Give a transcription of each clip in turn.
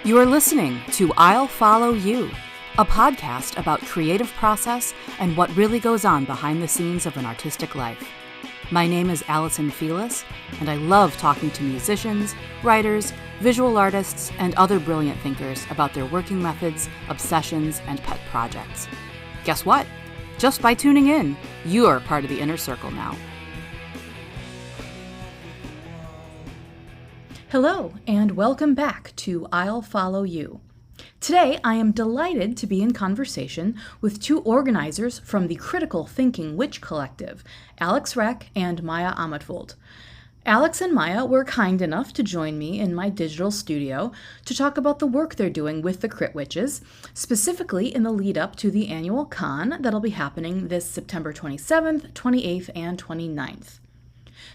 You are listening to I'll Follow You, a podcast about creative process and what really goes on behind the scenes of an artistic life. My name is Allison Felis, and I love talking to musicians, writers, visual artists, and other brilliant thinkers about their working methods, obsessions, and pet projects. Guess what? Just by tuning in, you're part of the inner circle now. Hello, and welcome back to I'll Follow You. Today, I am delighted to be in conversation with two organizers from the Critical Thinking Witch Collective, Wrekk and Maya Amatvult. Alex and Maya were kind enough to join me in my digital studio to talk about the work they're doing with the Crit Witches, specifically in the lead up to the annual con that'll be happening this September 27th, 28th, and 29th.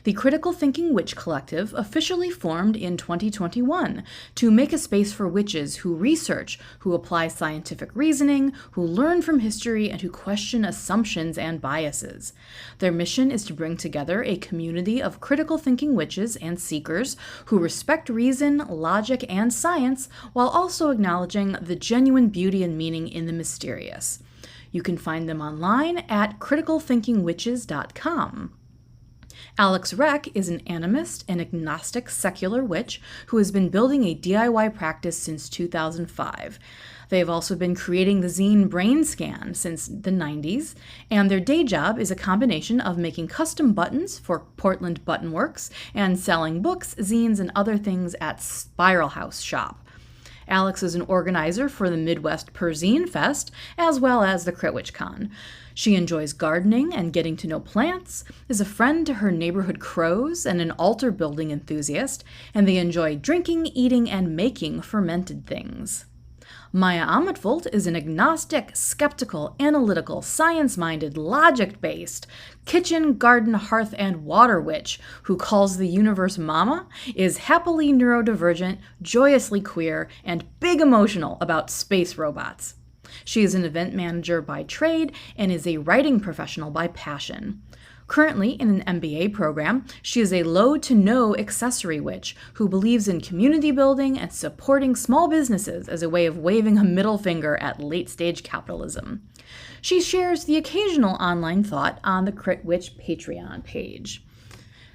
The Critical Thinking Witch Collective officially formed in 2021 to make a space for witches who research, who apply scientific reasoning, who learn from history, and who question assumptions and biases. Their mission is to bring together a community of critical thinking witches and seekers who respect reason, logic, and science while also acknowledging the genuine beauty and meaning in the mysterious. You can find them online at criticalthinkingwitches.com. Wrekk is an animist and agnostic secular witch who has been building a DIY practice since 2005. They have also been creating the zine Brain Scan since the 90s, and their day job is a combination of making custom buttons for Portland Button Works and selling books, zines, and other things at Spiral House Shop. Alex is an organizer for the Midwest Perzine Fest, as well as the Crit Con. She enjoys gardening and getting to know plants, is a friend to her neighborhood crows, and an altar building enthusiast, and they enjoy drinking, eating, and making fermented things. Maya Amatvult is an agnostic, skeptical, analytical, science-minded, logic-based, kitchen, garden, hearth, and water witch who calls the universe mama, is happily neurodivergent, joyously queer, and big emotional about space robots. She is an event manager by trade and is a writing professional by passion. Currently in an MBA program, she is a low-to-no accessory witch who believes in community building and supporting small businesses as a way of waving a middle finger at late-stage capitalism. She shares the occasional online thought on the Crit Witch Patreon page.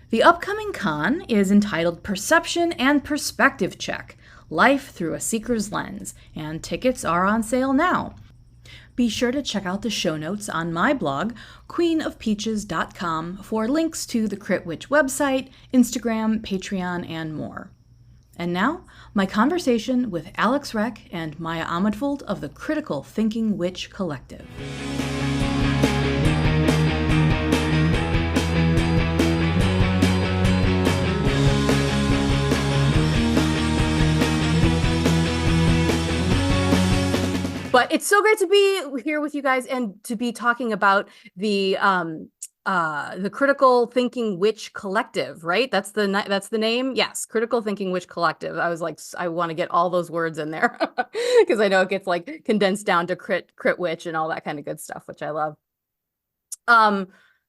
The upcoming con is entitled Perception and Perspective Check: Life Through a Seeker's Lens, and tickets are on sale now. Be sure to check out the show notes on my blog, queenofpeaches.com, for links to the Crit Witch website, Instagram, Patreon, and more. And now, my conversation with Wrekk and Maya Amatvult of the Critical Thinking Witch Collective. But it's so great to be here with you guys and to be talking about the Critical Thinking Witch Collective, right? That's the name. Yes, Critical Thinking Witch Collective. I was like, I want to get all those words in there because I know it gets like condensed down to crit witch and all that kind of good stuff, which I love.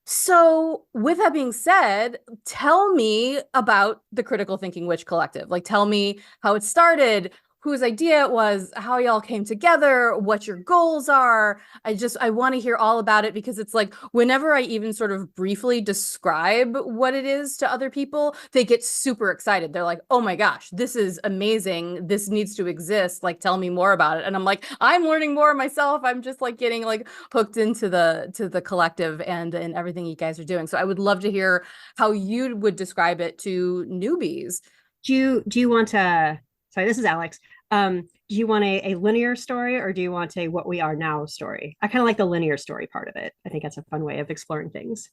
So with that being said, tell me about the Critical Thinking Witch Collective. Like, tell me how it started, whose idea it was, how y'all came together, what your goals are. I want to hear all about it, because it's like whenever I even sort of briefly describe what it is to other people, they get super excited. They're like, oh my gosh, this is amazing. This needs to exist. Like, tell me more about it. And I'm like, I'm learning more myself. I'm just like getting like hooked into the collective and everything you guys are doing. So I would love to hear how you would describe it to newbies. Do you want to, sorry, this is Alex. Do you want a linear story, or do you want a what we are now story? I kind of like the linear story part of it. I think that's a fun way of exploring things.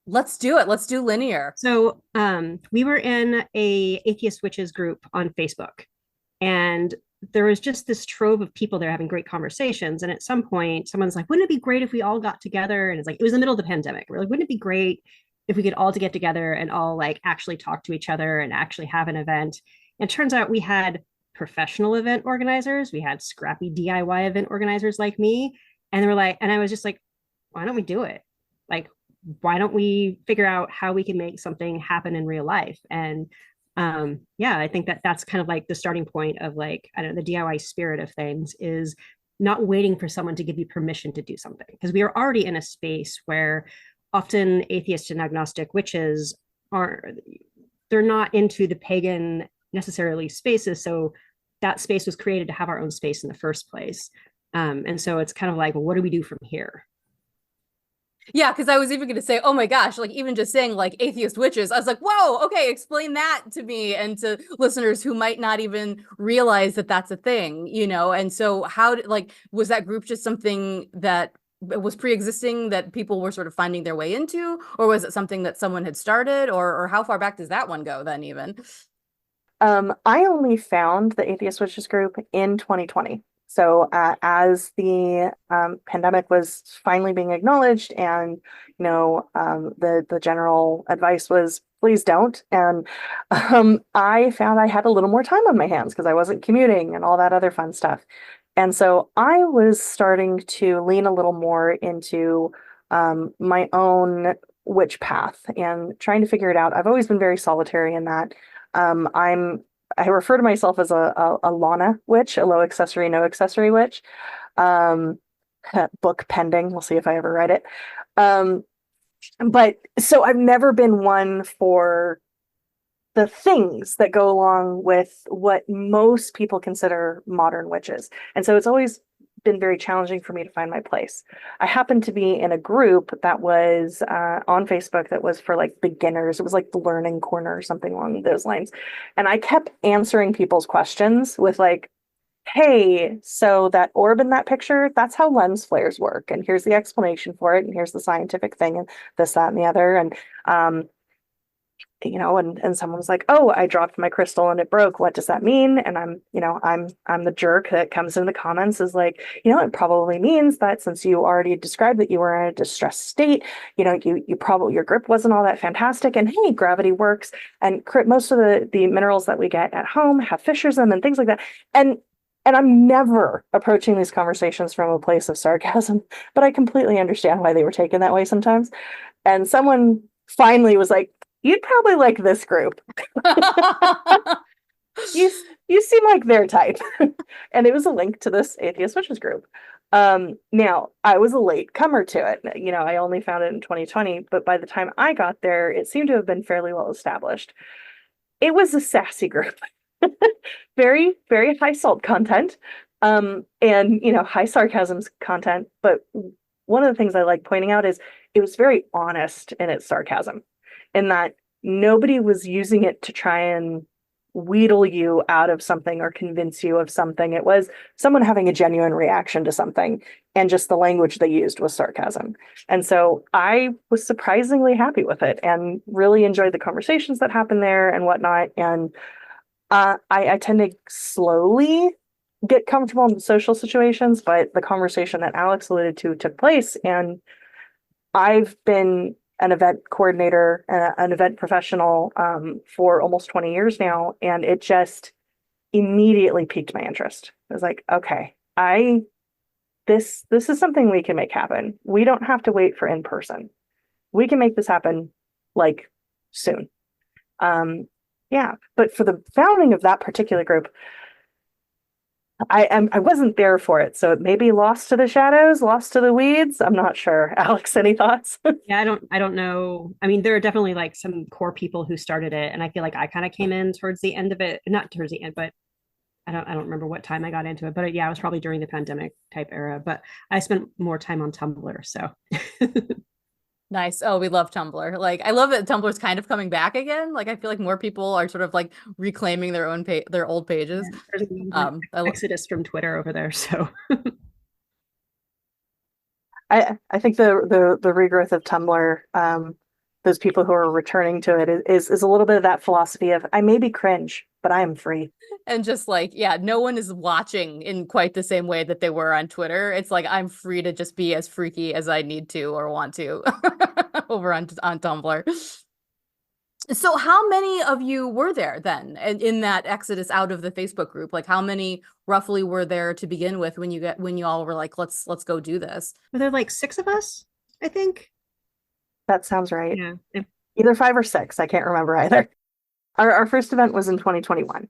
Let's do it. Let's do linear. So we were in a atheist witches group on Facebook, and there was just this trove of people there having great conversations. And at some point, someone's like, wouldn't it be great if we all got together? And it's like, it was the middle of the pandemic. We're like, wouldn't it be great if we could all to get together and all like actually talk to each other and actually have an event? And it turns out we had professional event organizers, we had scrappy DIY event organizers like me, and they were like, and I was just like, why don't we do it? Like, why don't we figure out how we can make something happen in real life? And Yeah, I think that that's kind of like the starting point of like, I don't know, the DIY spirit of things is not waiting for someone to give you permission to do something, because we are already in a space where often atheist and agnostic witches are, they're not into the pagan necessarily spaces, so that space was created to have our own space in the first place. And so it's kind of like, well, what do we do from here? Yeah, because I was even going to say, oh my gosh, like even just saying like atheist witches, I was like, whoa, okay, explain that to me and to listeners who might not even realize that that's a thing, you know? And so how did, like, was that group just something that was pre-existing that people were sort of finding their way into, or was it something that someone had started, or how far back does that one go then even? I only found the Atheist Witches group in 2020. So as the pandemic was finally being acknowledged, and the general advice was please don't, and I found I had a little more time on my hands because I wasn't commuting and all that other fun stuff. And so I was starting to lean a little more into my own witch path and trying to figure it out. I've always been very solitary in that. I refer to myself as a Lana witch, a low accessory, no accessory witch. Um, book pending. We'll see if I ever write it. Um, but so I've never been one for the things that go along with what most people consider modern witches. And so it's always been very challenging for me to find my place. I happened to be in a group that was on Facebook that was for like beginners. It was like the Learning Corner or something along those lines. And I kept answering people's questions with like, hey, so that orb in that picture, that's how lens flares work. And here's the explanation for it. And here's the scientific thing and this, that, and the other. And um, and someone was like, oh, I dropped my crystal and it broke, what does that mean? And I'm the jerk that comes in the comments is like, it probably means that since you already described that you were in a distressed state, you probably, your grip wasn't all that fantastic, and hey, gravity works, and most of the minerals that we get at home have fissures in them and things like that. And I'm never approaching these conversations from a place of sarcasm, but I completely understand why they were taken that way sometimes. And someone finally was like, you'd probably like this group. You you seem like their type. And it was a link to this Atheist Witches group. Now I was a late comer to it. I only found it in 2020, but by the time I got there, it seemed to have been fairly well established. It was a sassy group. Very, very high salt content. And high sarcasm content. But one of the things I like pointing out is it was very honest in its sarcasm, in that nobody was using it to try and wheedle you out of something or convince you of something. It was someone having a genuine reaction to something, and just the language they used was sarcasm. And so I was surprisingly happy with it and really enjoyed the conversations that happened there and whatnot. And I tend to slowly get comfortable in social situations, but the conversation that Alex alluded to took place, and I've been an event coordinator and an event professional for almost 20 years now, and it just immediately piqued my interest. I was like, okay, this is something we can make happen. We don't have to wait for in person. We can make this happen like soon. Yeah, but for the founding of that particular group, I wasn't there for it, so it may be lost to the shadows, lost to the weeds. I'm not sure. Alex, any thoughts? Yeah, I don't know. I mean, there are definitely like some core people who started it, and I feel like I kind of came in towards the end of it, not towards the end, but I don't remember what time I got into it. But yeah, it was probably during the pandemic type era. But I spent more time on Tumblr, so Nice. Oh, we love Tumblr. Like, I love that Tumblr's kind of coming back again. Like, I feel like more people are sort of like reclaiming their own their old pages. yeah, there's an exodus from Twitter over there. So I think the regrowth of Tumblr, those people who are returning to it is a little bit of that philosophy of I may be cringe, but I am free. And just like, yeah, no one is watching in quite the same way that they were on Twitter. It's like I'm free to just be as freaky as I need to or want to over on Tumblr. So how many of you were there then in that exodus out of the Facebook group? Like how many roughly were there to begin with when you all were like, let's go do this? were there like six of us, I think. That sounds right. Yeah. Either five or six. I can't remember either. Our first event was in 2021,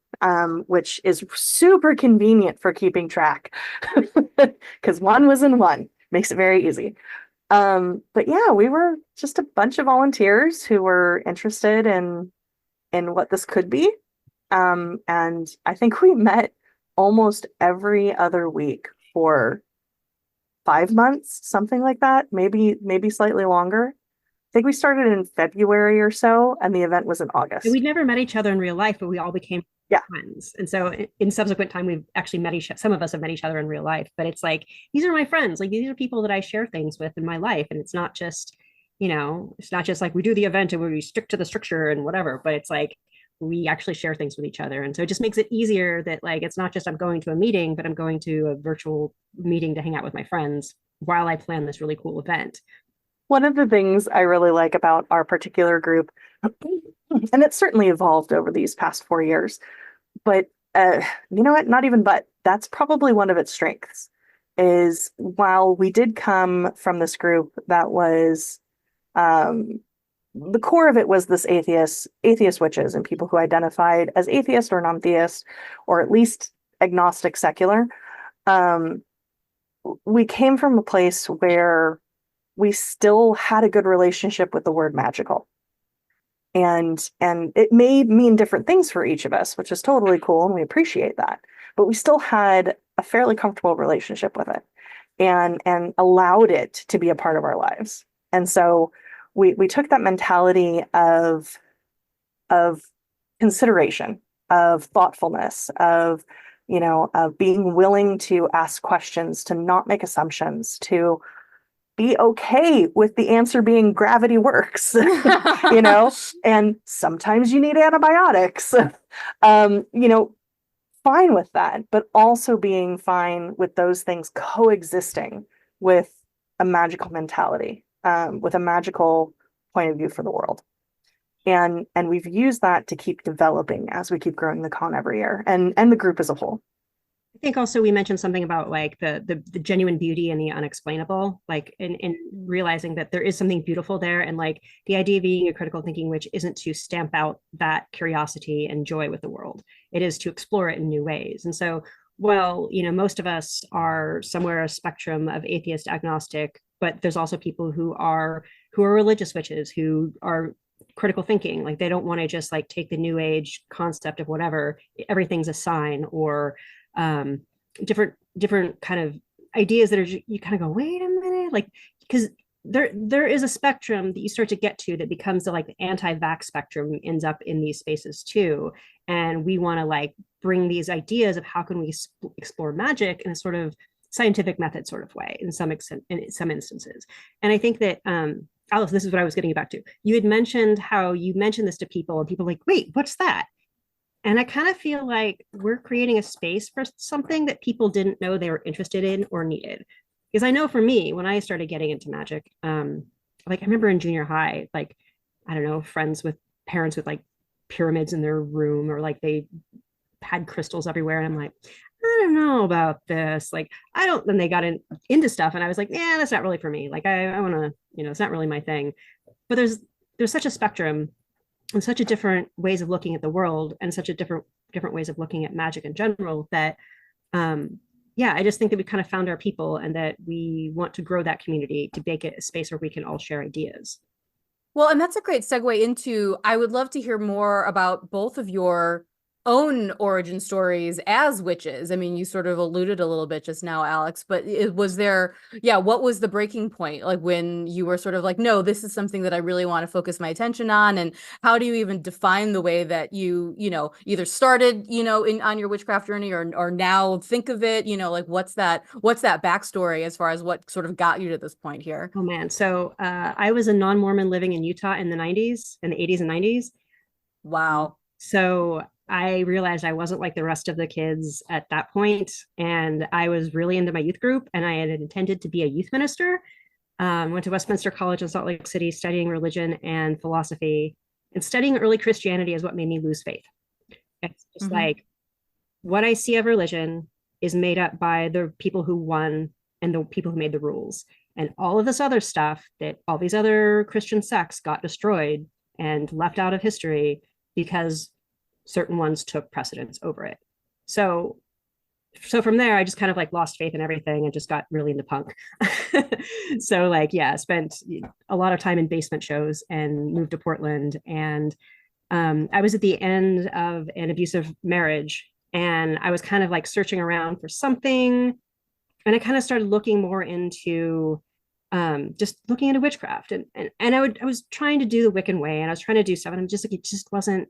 which is super convenient for keeping track because one was in one. Makes it very easy. But yeah, we were just a bunch of volunteers who were interested in what this could be. And I think we met almost every other week for 5 months, something like that, maybe slightly longer. I think we started in February or so, and the event was in August. We'd never met each other in real life, but we all became Yeah. friends. And so in subsequent time, we've actually some of us have met each other in real life, but it's like, these are my friends. Like, these are people that I share things with in my life. And it's not just, it's not just like we do the event and we stick to the structure and whatever, but it's like, we actually share things with each other. And so it just makes it easier that like, it's not just I'm going to a meeting, but I'm going to a virtual meeting to hang out with my friends while I plan this really cool event. One of the things I really like about our particular group, and it's certainly evolved over these past 4 years, but you know what? Not even but. That's probably one of its strengths, is while we did come from this group that was, the core of it was this atheist witches and people who identified as atheist or non-theist, or at least agnostic secular. We came from a place where we still had a good relationship with the word magical. And it may mean different things for each of us, which is totally cool, and we appreciate that. But we still had a fairly comfortable relationship with it and allowed it to be a part of our lives. And so we took that mentality of consideration, of thoughtfulness, of being willing to ask questions, to not make assumptions, to be okay with the answer being gravity works, and sometimes you need antibiotics, fine with that, but also being fine with those things coexisting with a magical mentality, with a magical point of view for the world. And we've used that to keep developing as we keep growing the con every year, and the group as a whole. I think also we mentioned something about like the genuine beauty and the unexplainable, like in realizing that there is something beautiful there. And like the idea of being a critical thinking witch isn't to stamp out that curiosity and joy with the world. It is to explore it in new ways. And so, well, most of us are somewhere a spectrum of atheist, agnostic, but there's also people who are religious witches, who are critical thinking. Like they don't want to just like take the new age concept of whatever, everything's a sign, or different kind of ideas that are you kind of go, wait a minute, like, because there is a spectrum that you start to get to that becomes the like anti-vax spectrum, ends up in these spaces too. And we want to like bring these ideas of how can we explore magic in a sort of scientific method sort of way in some extent, in some instances. And I think that Alice, this is what I was getting back to. You had mentioned how you mentioned this to people and people are like, wait, what's that? And I kind of feel like we're creating a space for something that people didn't know they were interested in or needed. Because I know for me, when I started getting into magic, like I remember in junior high, like, I don't know, friends with parents with like pyramids in their room, or like they had crystals everywhere. And I'm like, I don't know about this. Like, I don't, then they got into stuff and I was like, yeah, that's not really for me. Like, I want to, it's not really my thing. But there's such a spectrum and such a different ways of looking at the world, and such a different ways of looking at magic in general, that I just think that we kind of found our people, and that we want to grow that community to make it a space where we can all share ideas. Well, and that's a great segue into, I would love to hear more about both of your own origin stories as witches. I mean, you sort of alluded a little bit just now, Alex, but was there, what was the breaking point? Like when you were sort of like, no, this is something that I really want to focus my attention on. And how do you even define the way that you either started, on your witchcraft journey, or now think of it, like what's that backstory as far as what sort of got you to this point here? Oh man. So I was a non-Mormon living in Utah in the 80s and 90s. Wow. So I realized I wasn't like the rest of the kids at that point, and I was really into my youth group, and I had intended to be a youth minister. Went to Westminster College in Salt Lake City, studying religion and philosophy, and studying early Christianity is what made me lose faith. It's just like what I see of religion is made up by the people who won and the people who made the rules, and all of this other stuff that all these other Christian sects got destroyed and left out of history. because certain ones took precedence over it. So from there, I just kind of like lost faith in everything and just got really into punk. So like, yeah, spent a lot of time in basement shows and moved to Portland. And I was at the end of an abusive marriage, and I was kind of like searching around for something. And I kind of started looking more into just looking into witchcraft, and I was trying to do the Wiccan way, and I was trying to do stuff, and I'm just like, it just wasn't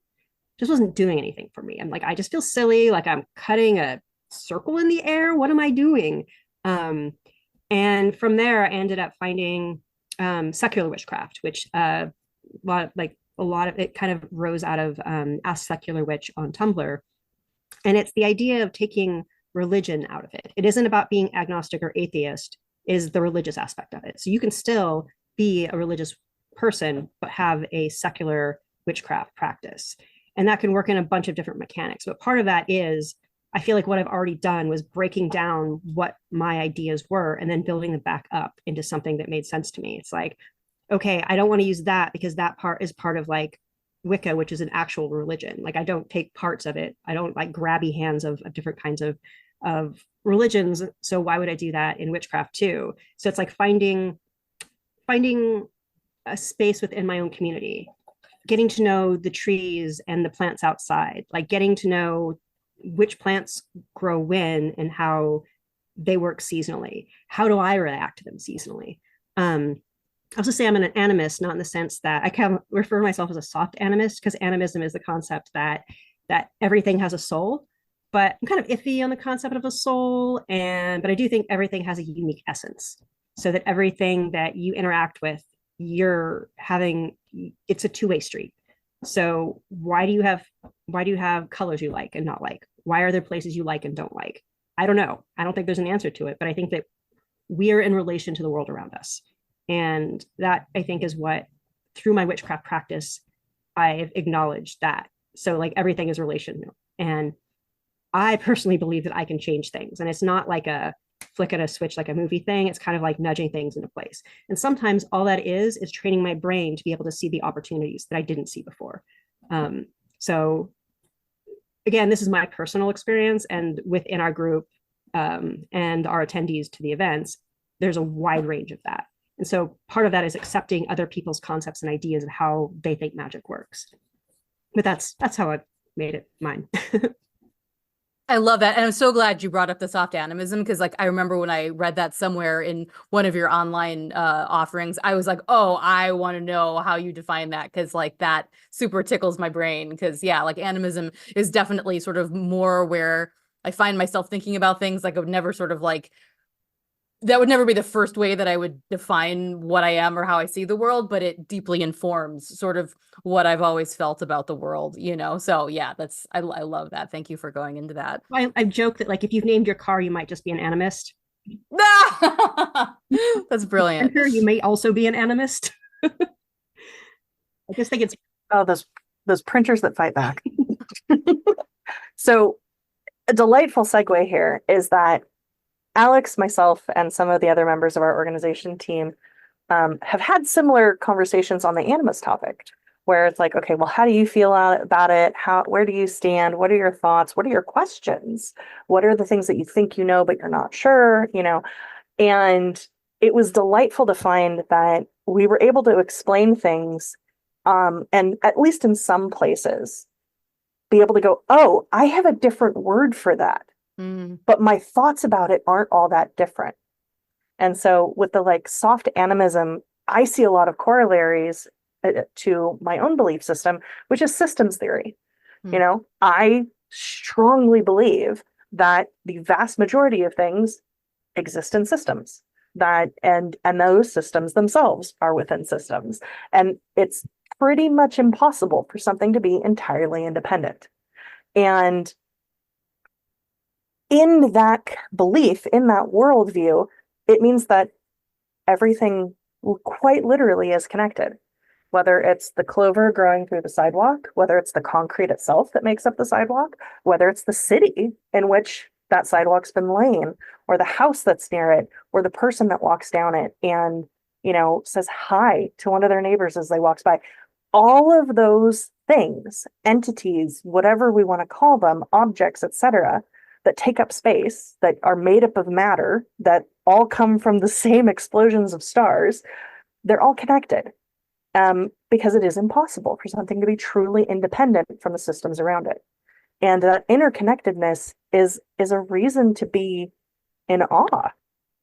doing anything for me. I'm like, I just feel silly, like I'm cutting a circle in the air. What am I doing? And from there, I ended up finding secular witchcraft, which a lot of it kind of rose out of Ask Secular Witch on Tumblr. And it's the idea of taking religion out of it. It isn't about being agnostic or atheist, is the religious aspect of it. So you can still be a religious person, but have a secular witchcraft practice. And that can work in a bunch of different mechanics. But part of that is, I feel like what I've already done was breaking down what my ideas were and then building them back up into something that made sense to me. It's like, okay, I don't want to use that because that part is part of like Wicca, which is an actual religion. Like I don't take parts of it. I don't like grabby hands of different kinds of religions. So why would I do that in witchcraft too? So it's like finding a space within my own community, getting to know the trees and the plants outside, like getting to know which plants grow when and how they work seasonally. How do I react to them seasonally? I also say I'm an animist, not in the sense that I can refer to myself as a soft animist, because animism is the concept that everything has a soul. But I'm kind of iffy on the concept of a soul, but I do think everything has a unique essence, so that everything that you interact with, it's a two-way street. So why do you have colors you like and not like? Why are there places you like and don't like? I don't know. I don't think there's an answer to it, but I think that we are in relation to the world around us. And that, I think, is what, through my witchcraft practice, I've acknowledged that. So like everything is relational. And I personally believe that I can change things. And it's not like a flick at a switch like a movie thing. It's kind of like nudging things into place. And sometimes all that is training my brain to be able to see the opportunities that I didn't see before. So again, this is my personal experience. And within our group and our attendees to the events, there's a wide range of that. And so part of that is accepting other people's concepts and ideas of how they think magic works. But that's how I made it mine. I love that. And I'm so glad you brought up the soft animism, because like I remember when I read that somewhere in one of your online offerings, I was like, oh, I want to know how you define that, because like that super tickles my brain. Because yeah, like animism is definitely sort of more where I find myself thinking about things. Like I would never sort of like, that would never be the first way that I would define what I am or how I see the world, but it deeply informs sort of what I've always felt about the world, you know? So yeah, I love that. Thank you for going into that. I joke that like if you've named your car, you might just be an animist. That's brilliant. You may also be an animist. I just think it's those printers that fight back. So a delightful segue here is that Alex, myself, and some of the other members of our organization team have had similar conversations on the animist topic, where it's like, okay, well, how do you feel about it? Where do you stand? What are your thoughts? What are your questions? What are the things that you think you know, but you're not sure, you know? And it was delightful to find that we were able to explain things, and at least in some places, be able to go, oh, I have a different word for that. But my thoughts about it aren't all that different. And so with the like soft animism, I see a lot of corollaries to my own belief system, which is systems theory. You know, I strongly believe that the vast majority of things exist in systems, and those systems themselves are within systems. And it's pretty much impossible for something to be entirely independent. And in that belief, in that worldview, it means that everything quite literally is connected. Whether it's the clover growing through the sidewalk, whether it's the concrete itself that makes up the sidewalk, whether it's the city in which that sidewalk's been laying, or the house that's near it, or the person that walks down it and, you know, says hi to one of their neighbors as they walks by. All of those things, entities, whatever we want to call them, objects, etc., that take up space, that are made up of matter, that all come from the same explosions of stars, they're all connected. Because it is impossible for something to be truly independent from the systems around it. And that interconnectedness is a reason to be in awe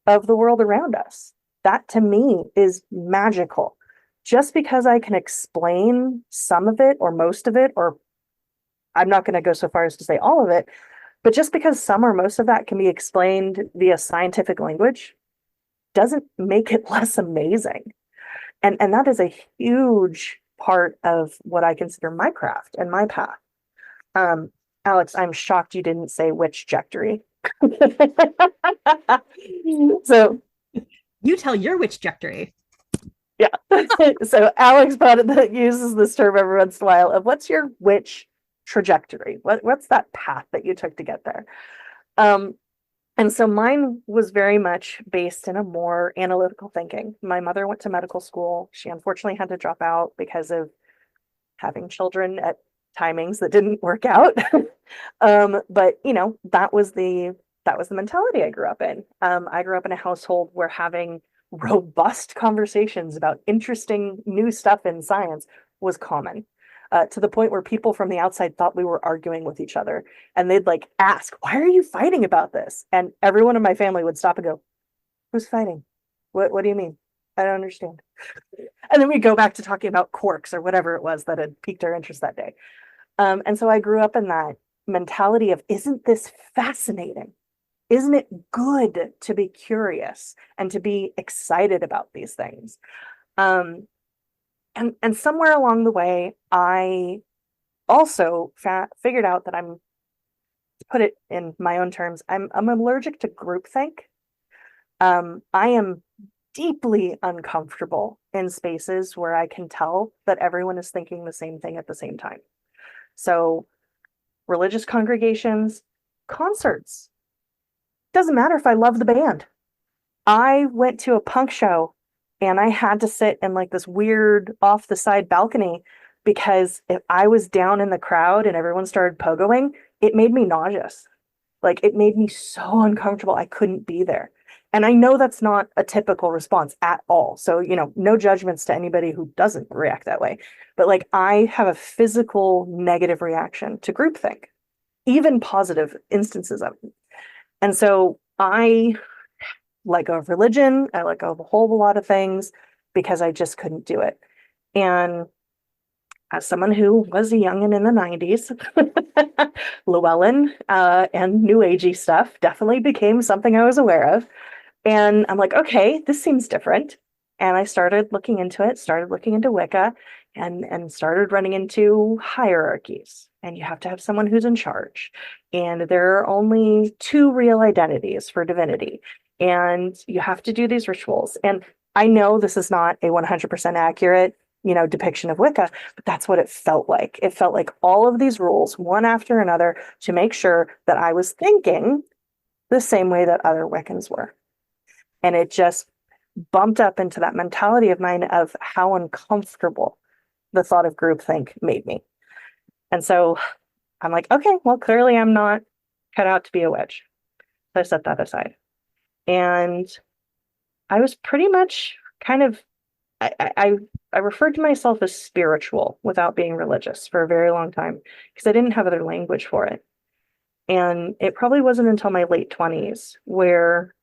of the world around us. That to me is magical. Just because I can explain some of it or most of it, or I'm not going to go so far as to say all of it, but just because some or most of that can be explained via scientific language doesn't make it less amazing. And that is a huge part of what I consider my craft and my path. Alex, I'm shocked you didn't say witch trajectory. So You tell your witch trajectory. yeah. So Alex uses this term every once in a while of what's your witch trajectory? What's that path that you took to get there? And so mine was very much based in a more analytical thinking. My mother went to medical school. She unfortunately had to drop out because of having children at timings that didn't work out. But you know, that was the mentality I grew up in. I grew up in a household where having robust conversations about interesting new stuff in science was common. To the point where people from the outside thought we were arguing with each other. And they'd like ask, why are you fighting about this? And everyone in my family would stop and go, who's fighting? What do you mean? I don't understand. And then we go back to talking about quarks or whatever it was that had piqued our interest that day. And so I grew up in that mentality of, isn't this fascinating? Isn't it good to be curious and to be excited about these things? And somewhere along the way, I also figured out that to put it in my own terms, I'm allergic to groupthink. I am deeply uncomfortable in spaces where I can tell that everyone is thinking the same thing at the same time. So religious congregations, concerts. Doesn't matter if I love the band. I went to a punk show and I had to sit in like this weird off the side balcony because if I was down in the crowd and everyone started pogoing, it made me nauseous. Like it made me so uncomfortable. I couldn't be there. And I know that's not a typical response at all. So, you know, no judgments to anybody who doesn't react that way. But like I have a physical negative reaction to groupthink, even positive instances of it. And so I let go of religion. I let go of a whole lot of things because I just couldn't do it. And as someone who was a youngin' in the 90s, Llewellyn and New Agey stuff definitely became something I was aware of. And I'm like, okay, this seems different. And I started looking into it, started looking into Wicca, and started running into hierarchies. And you have to have someone who's in charge. And there are only two real identities for divinity. And you have to do these rituals. And I know this is not a 100% accurate, you know, depiction of Wicca, but that's what it felt like. It felt like all of these rules, one after another, to make sure that I was thinking the same way that other Wiccans were. And it just bumped up into that mentality of mine of how uncomfortable the thought of groupthink made me. And so I'm like, okay, well, clearly I'm not cut out to be a witch. So I set that aside. And I was pretty much kind of, I referred to myself as spiritual without being religious for a very long time because I didn't have other language for it. And it probably wasn't until my late 20s where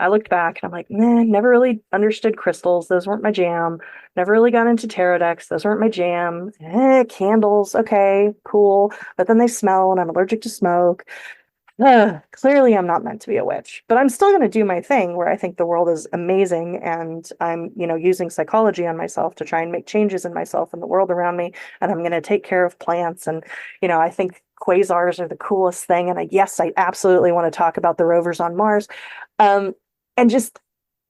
I looked back and I'm like, man, never really understood crystals. Those weren't my jam. Never really got into tarot decks. Those weren't my jam. Candles. Okay, cool. But then they smell and I'm allergic to smoke. Clearly I'm not meant to be a witch, but I'm still going to do my thing where I think the world is amazing. And I'm, you know, using psychology on myself to try and make changes in myself and the world around me. And I'm going to take care of plants. And, you know, I think quasars are the coolest thing. And yes, I absolutely want to talk about the rovers on Mars. And just,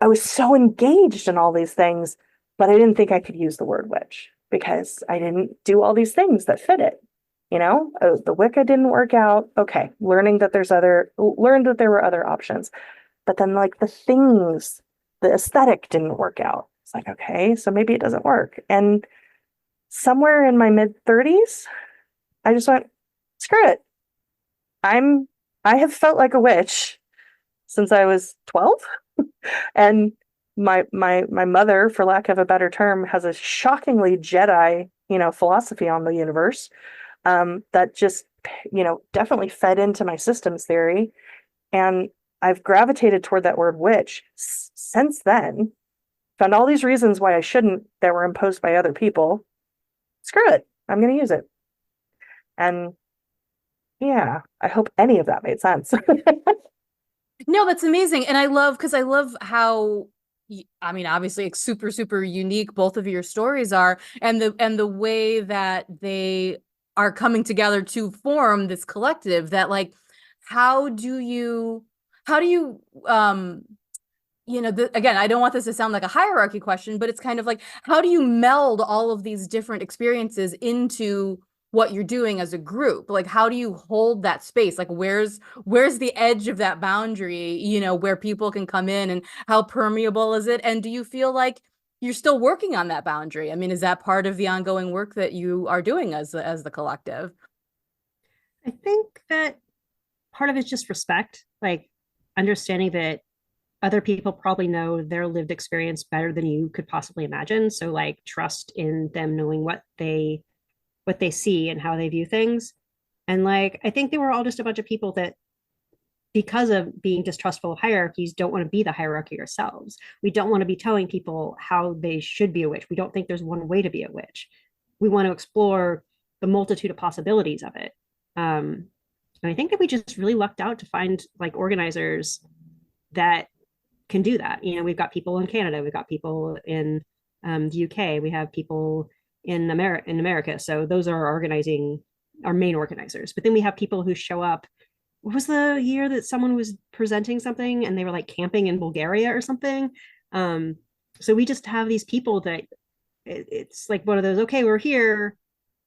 I was so engaged in all these things, but I didn't think I could use the word witch because I didn't do all these things that fit it. You know, the Wicca didn't work out. Okay, learned that there were other options. But then like the aesthetic didn't work out. It's like, okay, so maybe it doesn't work. And somewhere in my mid 30s, I just went, screw it. I have felt like a witch since I was 12. And my mother, for lack of a better term, has a shockingly Jedi, philosophy on the universe, that just, definitely fed into my systems theory. And I've gravitated toward that word witch since then. Found all these reasons why I shouldn't that were imposed by other people. Screw it. I'm going to use it. And yeah, I hope any of that made sense. No, that's amazing. And I love how, I mean, obviously it's super, super unique. Both of your stories are, and the way that they are coming together to form this collective that like, how do you, again, I don't want this to sound like a hierarchy question, but it's kind of like, how do you meld all of these different experiences into what you're doing as a group? Like, how do you hold that space? Like, where's the edge of that boundary, where people can come in, and how permeable is it? And do you feel like you're still working on that boundary? I mean, is that part of the ongoing work that you are doing as the collective? I think that part of it's just respect, like understanding that other people probably know their lived experience better than you could possibly imagine. So like trust in them knowing what they see and how they view things. And like I think they were all just a bunch of people that because of being distrustful of hierarchies, don't want to be the hierarchy ourselves. We don't want to be telling people how they should be a witch. We don't think there's one way to be a witch. We want to explore the multitude of possibilities of it. And I think that we just really lucked out to find like organizers that can do that. We've got people in Canada, we've got people in the UK, we have people in America. So those are our main organizers. But then we have people who show up. What was the year that someone was presenting something and they were like camping in Bulgaria or something? So we just have these people that it's like one of those, okay, we're here.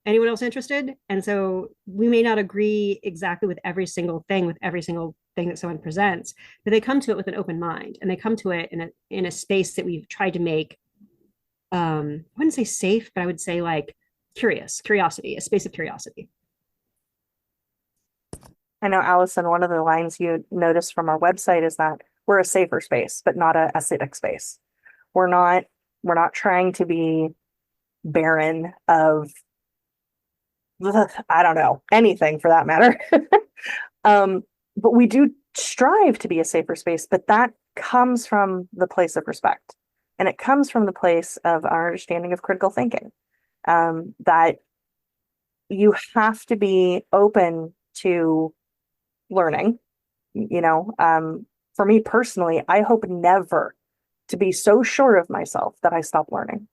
Anyone else interested? And so we may not agree exactly with every single thing that someone presents, but they come to it with an open mind, and they come to it in a space that we've tried to make, I wouldn't say safe, but I would say like curiosity, a space of curiosity. I know, Allison, one of the lines you noticed from our website is that we're a safer space, but not a acidic space. We're not trying to be barren of, I don't know, anything for that matter. But we do strive to be a safer space, but that comes from the place of respect. And it comes from the place of our understanding of critical thinking, that you have to be open to learning. For me personally, I hope never to be so sure of myself that I stop learning.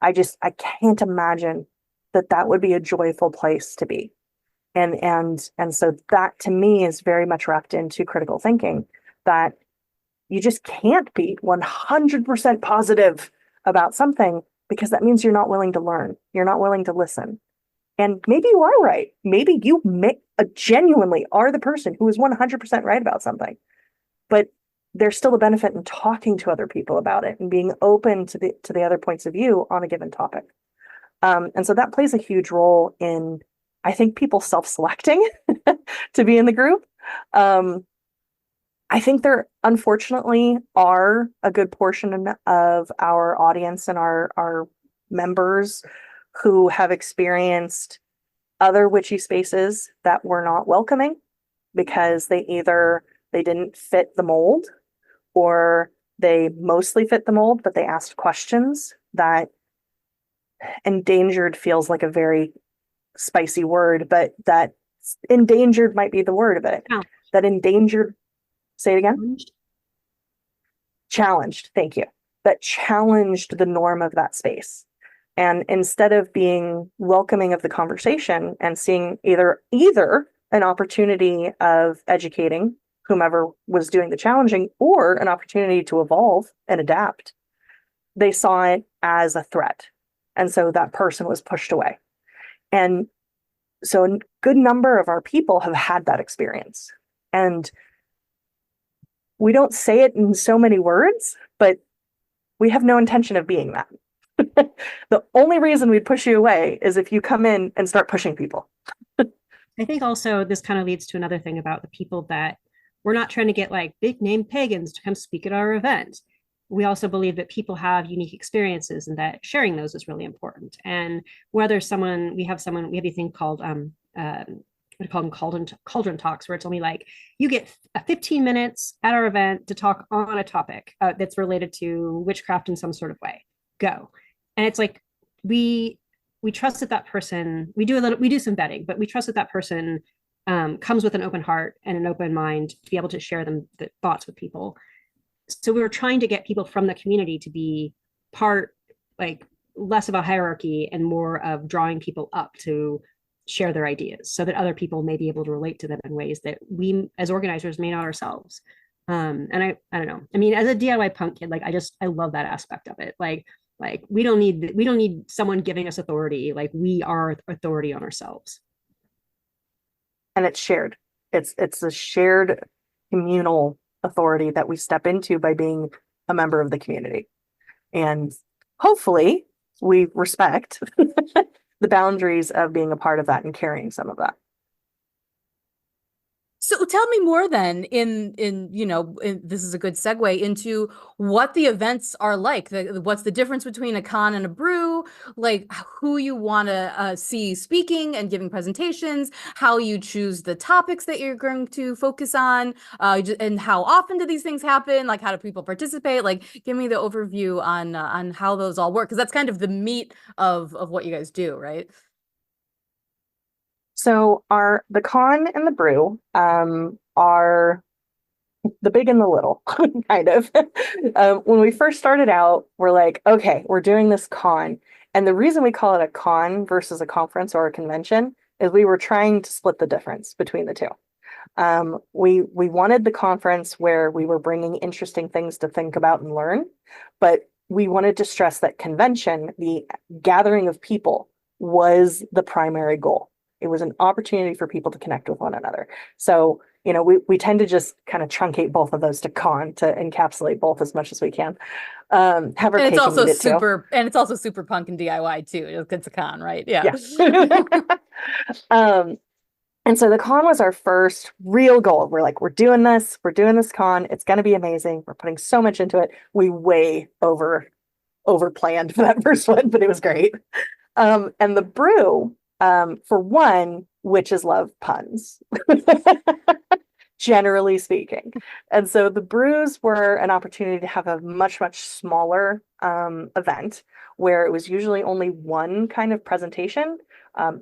I can't imagine that would be a joyful place to be. And so that to me is very much wrapped into critical thinking, that you just can't be 100% positive about something, because that means you're not willing to learn. You're not willing to listen. And maybe you are right. Maybe you genuinely are the person who is 100% right about something, but there's still a benefit in talking to other people about it and being open to the other points of view on a given topic. And so that plays a huge role in, I think, people self-selecting to be in the group. I think there unfortunately are a good portion of our audience and our members who have experienced other witchy spaces that were not welcoming, because they didn't fit the mold, or they mostly fit the mold, but they asked questions that, endangered feels like a very spicy word, but that endangered might be the word of it. Oh. That endangered, say it again? Challenged, thank you. That challenged the norm of that space. And instead of being welcoming of the conversation and seeing either an opportunity of educating whomever was doing the challenging, or an opportunity to evolve and adapt, they saw it as a threat. And so that person was pushed away. And so a good number of our people have had that experience. And we don't say it in so many words, but we have no intention of being that. The only reason we'd push you away is if you come in and start pushing people. I think also this kind of leads to another thing about the people that we're not trying to get like big name pagans to come speak at our event. We also believe that people have unique experiences and that sharing those is really important. And whether we have a thing called we call them cauldron talks, where it's only like you get 15 minutes at our event to talk on a topic that's related to witchcraft in some sort of way. Go. And it's like we trust that that person, we do some vetting, but we trust that that person comes with an open heart and an open mind to be able to share the thoughts with people. So we were trying to get people from the community to be part, like less of a hierarchy and more of drawing people up to share their ideas so that other people may be able to relate to them in ways that we as organizers may not ourselves. And I don't know. I mean, as a DIY punk kid, like I love that aspect of it. Like we don't need someone giving us authority. Like we are authority on ourselves. And it's shared. It's a shared communal authority that we step into by being a member of the community. And hopefully we respect the boundaries of being a part of that and carrying some of that. So tell me more then this is a good segue into what the events are like. What's the difference between a con and a brew? Like who you want to see speaking and giving presentations, how you choose the topics that you're going to focus on, and how often do these things happen? Like how do people participate? Like give me the overview on how those all work, because that's kind of the meat of what you guys do, right? So the con and the brew are the big and the little, kind of. When we first started out, we're like, okay, we're doing this con. And the reason we call it a con versus a conference or a convention is we were trying to split the difference between the two. We wanted the conference where we were bringing interesting things to think about and learn, but we wanted to stress that convention, the gathering of people, was the primary goal. It was an opportunity for people to connect with one another. So, we tend to just kind of truncate both of those to con to encapsulate both as much as we can. Have our And cake and eat it too. and it's also super punk and DIY too. It's a con, right? Yeah. And so the con was our first real goal. We're doing this con. It's going to be amazing. We're putting so much into it. We way over planned for that first one, but it was great. And the brew, for one, witches love puns, generally speaking. And so the brews were an opportunity to have a much, much smaller event where it was usually only one kind of presentation,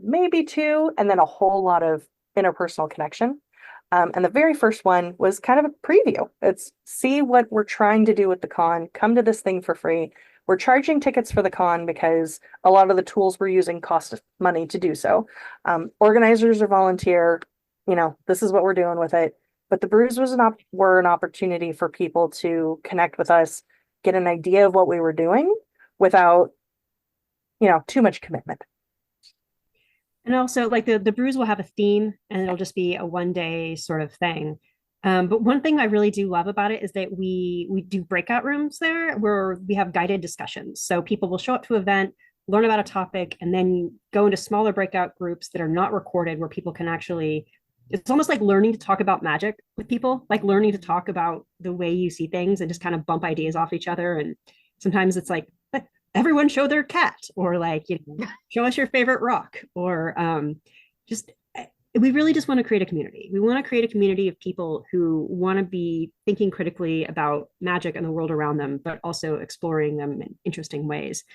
maybe two, and then a whole lot of interpersonal connection. And the very first one was kind of a preview. It's see what we're trying to do with the con, come to this thing for free. We're charging tickets for the con because a lot of the tools we're using cost money to do so. Organizers are volunteer. This is what we're doing with it. But the brews were an opportunity for people to connect with us, get an idea of what we were doing without, too much commitment. And also, like the brews will have a theme, and it'll just be a 1 day sort of thing. But one thing I really do love about it is that we do breakout rooms there where we have guided discussions. So people will show up to an event, learn about a topic, and then go into smaller breakout groups that are not recorded, where people can actually, it's almost like learning to talk about magic with people, like learning to talk about the way you see things and just kind of bump ideas off each other. And sometimes it's like, everyone show their cat, or like, show us your favorite rock, or just we really just want to create a community. We want to create a community of people who want to be thinking critically about magic and the world around them, but also exploring them in interesting ways.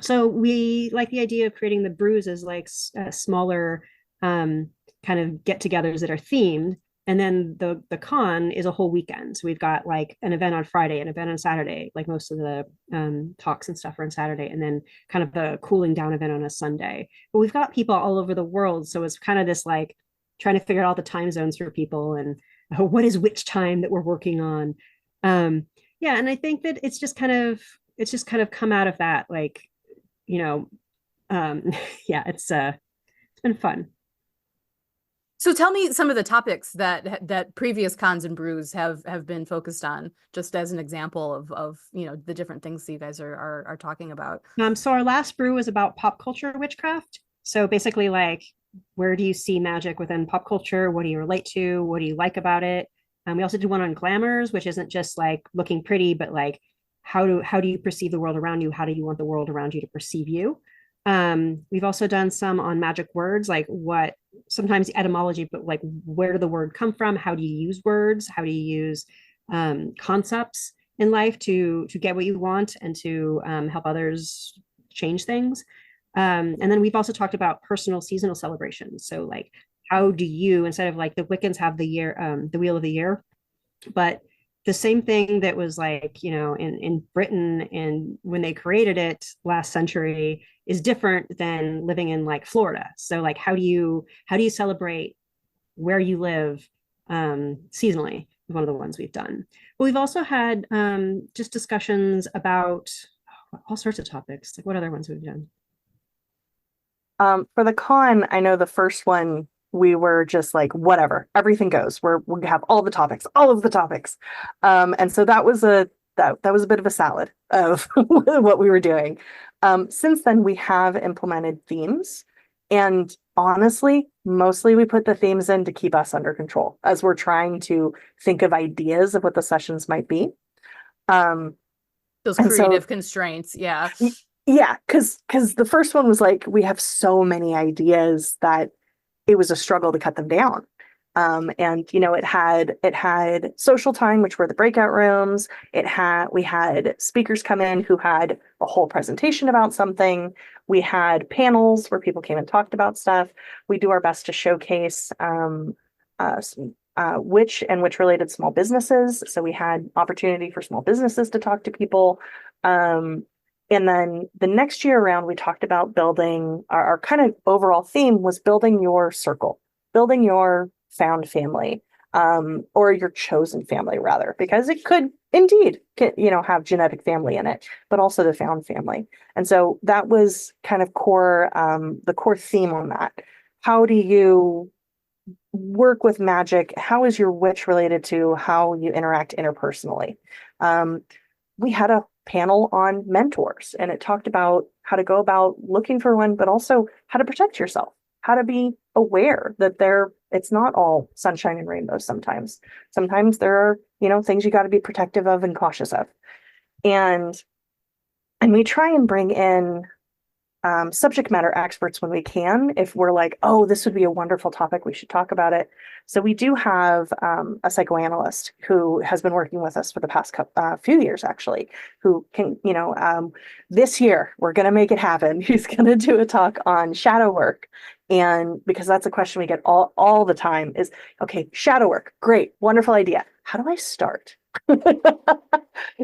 So we like the idea of creating the brews as like smaller kind of get-togethers that are themed. And then the con is a whole weekend. So we've got like an event on Friday, an event on Saturday, like most of the talks and stuff are on Saturday, and then kind of the cooling down event on a Sunday. But we've got people all over the world. So it's kind of this like trying to figure out all the time zones for people and what is which time that we're working on. Yeah, and I think that it's just kind of come out of that, like, yeah, it's been fun. So tell me some of the topics that previous cons and brews have been focused on, just as an example of the different things that you guys are talking about. So our last brew was about pop culture witchcraft. So basically, like, where do you see magic within pop culture? What do you relate to? What do you like about it? We also did one on glamours, which isn't just like looking pretty, but like how do you perceive the world around you? How do you want the world around you to perceive you? We've also done some on magic words, like what sometimes etymology, but like where did the word come from? How do you use words? How do you use concepts in life to get what you want and to help others change things? And then we've also talked about personal seasonal celebrations. So like, how do you, instead of like the Wiccans have the year, the wheel of the year, but the same thing that was like, in Britain and when they created it last century is different than living in like Florida. So like, how do you celebrate where you live seasonally? One of the ones we've done. But we've also had just discussions about all sorts of topics. Like what other ones we've done? For the con, I know the first one we were just like, whatever, everything goes. We have all of the topics. And so that was that was a bit of a salad of what we were doing. Since then, we have implemented themes, and honestly, mostly we put the themes in to keep us under control as we're trying to think of ideas of what the sessions might be. Those And so- creative constraints, yeah. Yeah, because the first one was like, we have so many ideas that it was a struggle to cut them down. And it had social time, which were the breakout rooms. We had speakers come in who had a whole presentation about something. We had panels where people came and talked about stuff. We do our best to showcase witch and witch related small businesses. So we had opportunity for small businesses to talk to people. And then the next year around, we talked about building our kind of overall theme was building your circle, building your found family, or your chosen family rather, because it could indeed, have genetic family in it, but also the found family. And so that was kind of the core theme on that. How do you work with magic? How is your witch related to how you interact interpersonally? We had a panel on mentors, and it talked about how to go about looking for one, but also how to protect yourself, how to be aware that it's not all sunshine and rainbows. Sometimes there are, things you got to be protective of and cautious of. And we try and bring in subject matter experts when we can, if we're like, oh, this would be a wonderful topic, we should talk about it. So we do have a psychoanalyst who has been working with us for the past few years, actually, who can, this year we're going to make it happen. He's going to do a talk on shadow work. And because that's a question we get all the time is, okay, shadow work, great, wonderful idea. How do I start?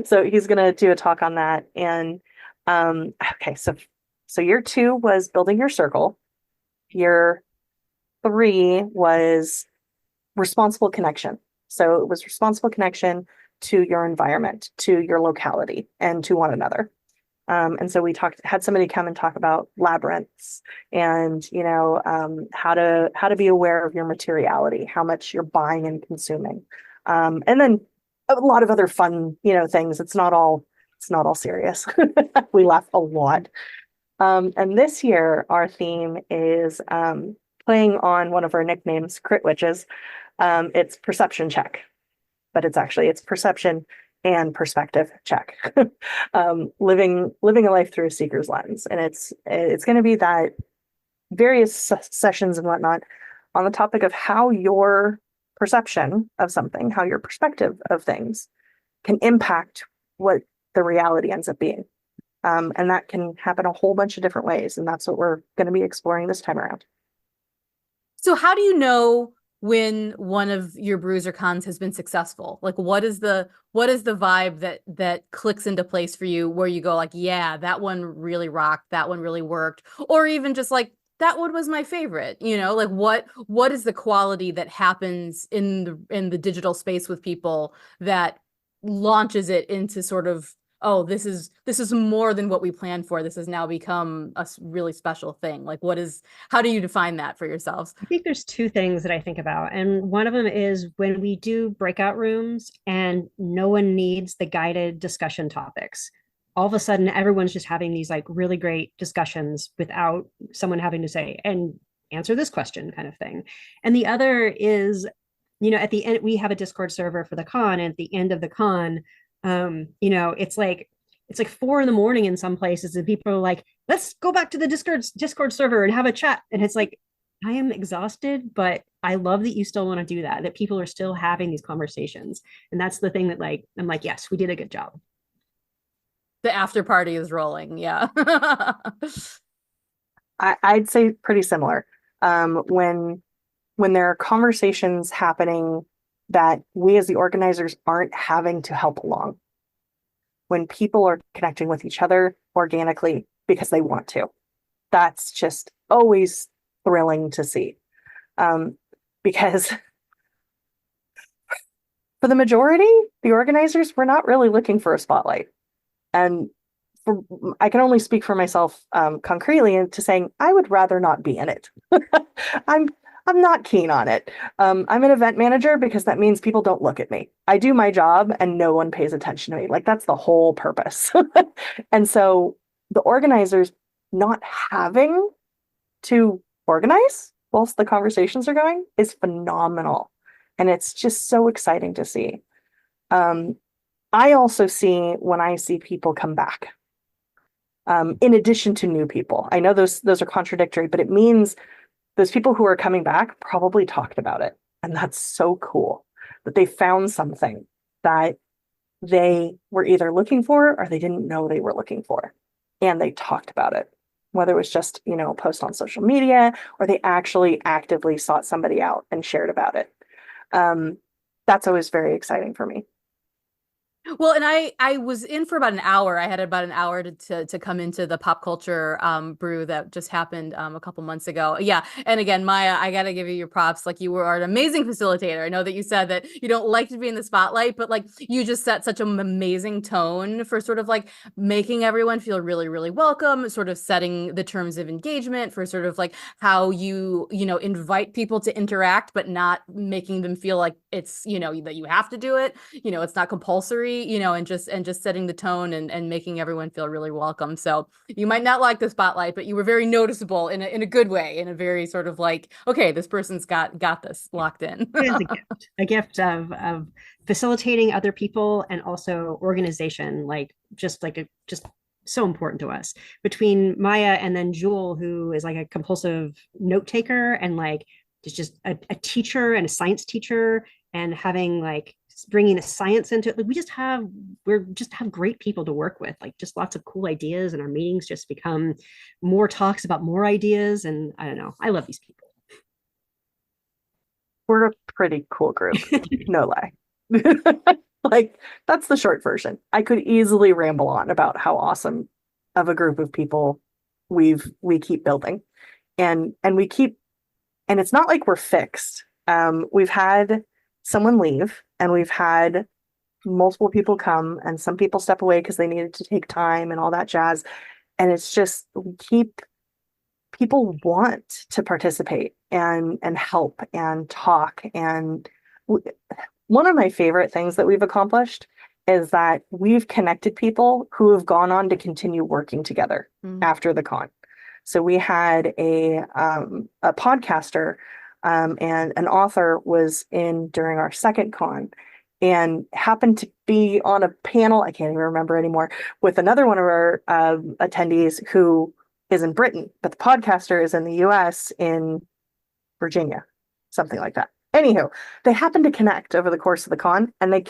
So he's going to do a talk on that. And okay, so year 2 was building your circle. Year 3 was responsible connection. So it was responsible connection to your environment, to your locality, and to one another. And so we had somebody come and talk about labyrinths and, how to be aware of your materiality, how much you're buying and consuming. And then a lot of other fun, things. It's not all serious. We laugh a lot. And this year, our theme is playing on one of our nicknames, Crit Witches. It's perception check, but it's perception and perspective check. Living a life through a seeker's lens. And it's going to be that various sessions and whatnot on the topic of how your perception of something, how your perspective of things can impact what the reality ends up being. And that can happen a whole bunch of different ways. And that's what we're going to be exploring this time around. So how do you know when one of your brews or cons has been successful? Like what is the vibe that clicks into place for you where you go like, yeah, that one really rocked, that one really worked, or even just like that one was my favorite, like what is the quality that happens in the digital space with people that launches it into sort of oh, this is more than what we planned for. This has now become a really special thing. Like, how do you define that for yourselves? I think there's two things that I think about. And one of them is when we do breakout rooms and no one needs the guided discussion topics. All of a sudden, everyone's just having these like really great discussions without someone having to say, and answer this question kind of thing. And the other is, at the end, we have a Discord server for the con. And at the end of the con, it's like 4 a.m. in some places, and people are like, let's go back to the Discord server and have a chat. And it's like, I am exhausted, but I love that you still want to do that people are still having these conversations. And that's the thing that like, I'm like, yes, we did a good job. The after party is rolling. Yeah. I'd say pretty similar. When there are conversations happening that we as the organizers aren't having to help along, when people are connecting with each other organically because they want to, that's just always thrilling to see. Because for the majority, the organizers were not really looking for a spotlight. And I can only speak for myself concretely into saying I would rather not be in it. I'm not keen on it. I'm an event manager because that means people don't look at me. I do my job and no one pays attention to me. Like that's the whole purpose. And so the organizers not having to organize whilst the conversations are going is phenomenal. And it's just so exciting to see. I also see when I see people come back, in addition to new people. I know those are contradictory, but it means those people who are coming back probably talked about it. And that's so cool that they found something that they were either looking for or they didn't know they were looking for. And they talked about it, whether it was just, a post on social media or they actually actively sought somebody out and shared about it. That's always very exciting for me. Well, and I was in for about an hour. I had about an hour to come into the pop culture brew that just happened a couple months ago. Yeah. And again, Maya, I got to give you your props. Like you were an amazing facilitator. I know that you said that you don't like to be in the spotlight, but like you just set such an amazing tone for sort of like making everyone feel really, really welcome, sort of setting the terms of engagement for sort of like how you invite people to interact, but not making them feel like it's, that you have to do it. It's not compulsory, and just setting the tone and making everyone feel really welcome. So you might not like the spotlight, but you were very noticeable in a good way, in a very sort of like, okay, this person's got this locked in. It is a gift of facilitating other people and also organization, just so important to us. Between Maya and then Jewel, who is like a compulsive note taker and like is just a teacher and a science teacher, and having like bringing the science into it. Like we just have great people to work with, like just lots of cool ideas, and our meetings just become more talks about more ideas. And I don't know, I love these people. We're a pretty cool group, no lie. Like that's the short version. I could easily ramble on about how awesome of a group of people we keep building, and it's not like we're fixed. We've had someone leave, and we've had multiple people come, and some people step away because they needed to take time and all that jazz. And it's just people want to participate and help and talk. And one of my favorite things that we've accomplished is that we've connected people who have gone on to continue working together after the con. So we had a podcaster and an author was in during our second con and happened to be on a panel, I can't even remember anymore, with another one of our attendees who is in Britain, but the podcaster is in the US in Virginia, something like that. Anywho, they happened to connect over the course of the con, and they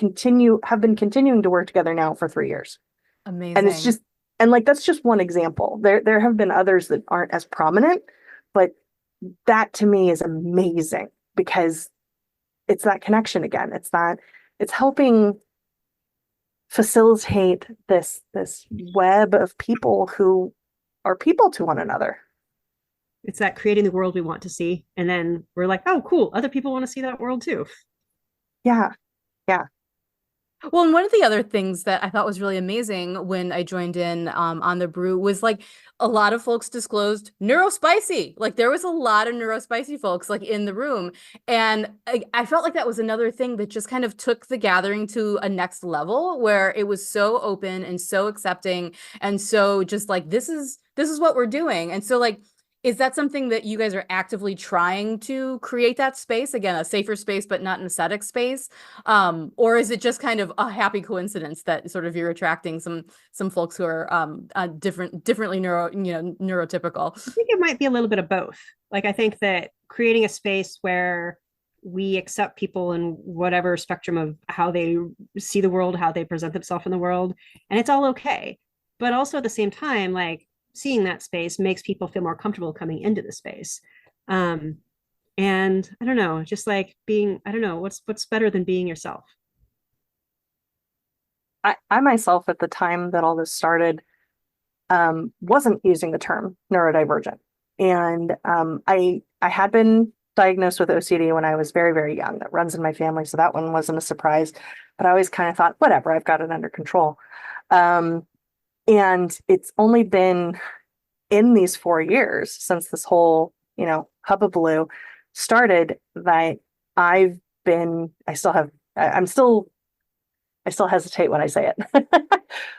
have been continuing to work together now for 3 years. Amazing. And it's just, and like, that's just one example. There have been others that aren't as prominent, but that to me is amazing because it's that connection again. It's helping facilitate this web of people who are people to one another. It's that creating the world we want to see. And then we're like, oh, cool. Other people want to see that world too. Yeah. Yeah. Well, and one of the other things that I thought was really amazing when I joined in on the brew was like a lot of folks disclosed neurospicy. Like there was a lot of neurospicy folks like in the room. And I felt like that was another thing that just kind of took the gathering to a next level where it was so open and so accepting and so just like this is what we're doing. And so like is that something that you guys are actively trying to create that space? Again, a safer space, but not an aesthetic space? Or is it just kind of a happy coincidence that sort of you're attracting some folks who are differently neurotypical? I think it might be a little bit of both. Like I think that creating a space where we accept people in whatever spectrum of how they see the world, how they present themselves in the world, and it's all okay. But also at the same time, like seeing that space makes people feel more comfortable coming into the space. Um, and I don't know, just like being, I don't know, what's better than being yourself? I myself, at the time that all this started, wasn't using the term neurodivergent. And I had been diagnosed with OCD when I was very, very young. That runs in my family, so that one wasn't a surprise. But I always kind of thought, whatever, I've got it under control. Um, and it's only been in these 4 years since this whole, hubbubaloo started that I still have, I still hesitate when I say it,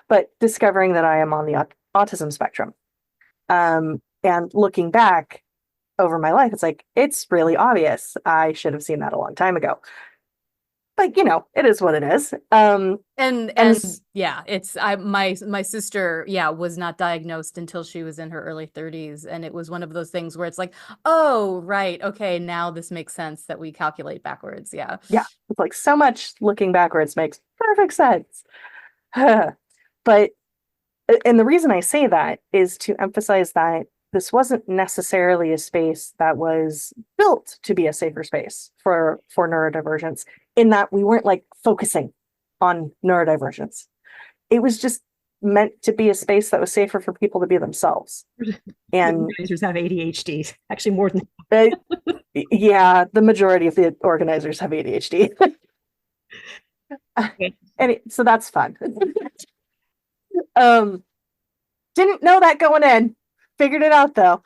but discovering that I am on the autism spectrum. And looking back over my life, it's like, it's really obvious. I should have seen that a long time ago. But, it is what it is. And yeah, it's my sister, yeah, was not diagnosed until she was in her early 30s. And it was one of those things where it's like, oh, right, okay, now this makes sense that we calculate backwards. Yeah. Yeah, it's like so much looking backwards makes perfect sense. But, and the reason I say that is to emphasize that this wasn't necessarily a space that was built to be a safer space for neurodivergence, in that we weren't like focusing on neurodivergence. It was just meant to be a space that was safer for people to be themselves. And organizers have ADHD, actually more than yeah, the majority of the organizers have ADHD. So that's fun. Didn't know that going in. Figured it out though.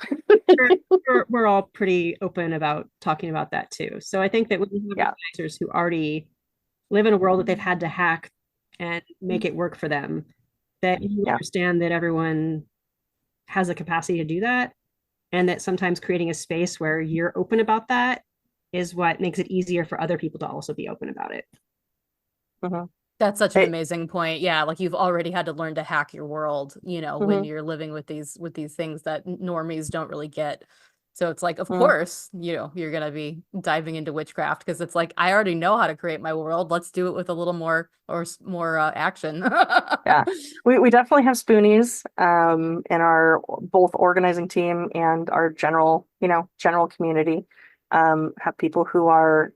we're all pretty open about talking about that too. So I think that when you have organizers who already live in a world that they've had to hack and make it work for them, that you understand that everyone has the capacity to do that, and that sometimes creating a space where you're open about that is what makes it easier for other people to also be open about it. That's such an amazing point. Yeah, like you've already had to learn to hack your world, when you're living with these things that normies don't really get. So it's like, of course, you're gonna be diving into witchcraft because it's like I already know how to create my world. Let's do it with a little more action. Yeah, we definitely have spoonies in our both organizing team and our general community. Have people who are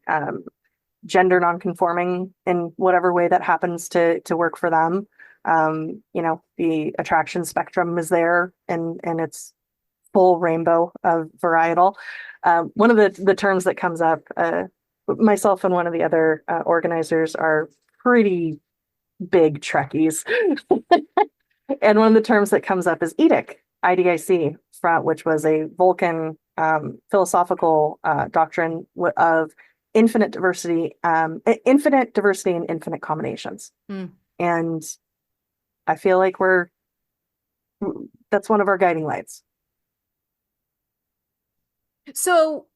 gender nonconforming in whatever way that happens to work for them. The attraction spectrum is there, and its full rainbow of varietal. One of the terms that comes up, myself and one of the other organizers are pretty big Trekkies. And one of the terms that comes up is EDIC, IDIC, which was a Vulcan philosophical doctrine of infinite diversity and infinite combinations. And I feel like that's one of our guiding lights. So,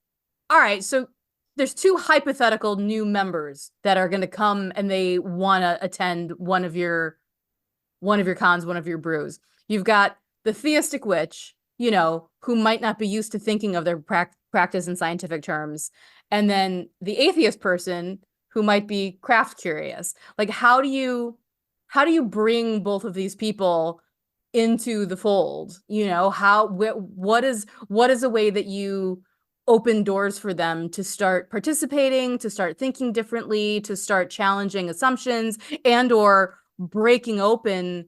all right, so there's two hypothetical new members that are going to come and they want to attend one of your cons, one of your brews. You've got the theistic witch, who might not be used to thinking of their practice in scientific terms, and then the atheist person who might be craft curious. Like, how do you bring both of these people into the fold? What is a way that you open doors for them to start participating, to start thinking differently, to start challenging assumptions, and or breaking open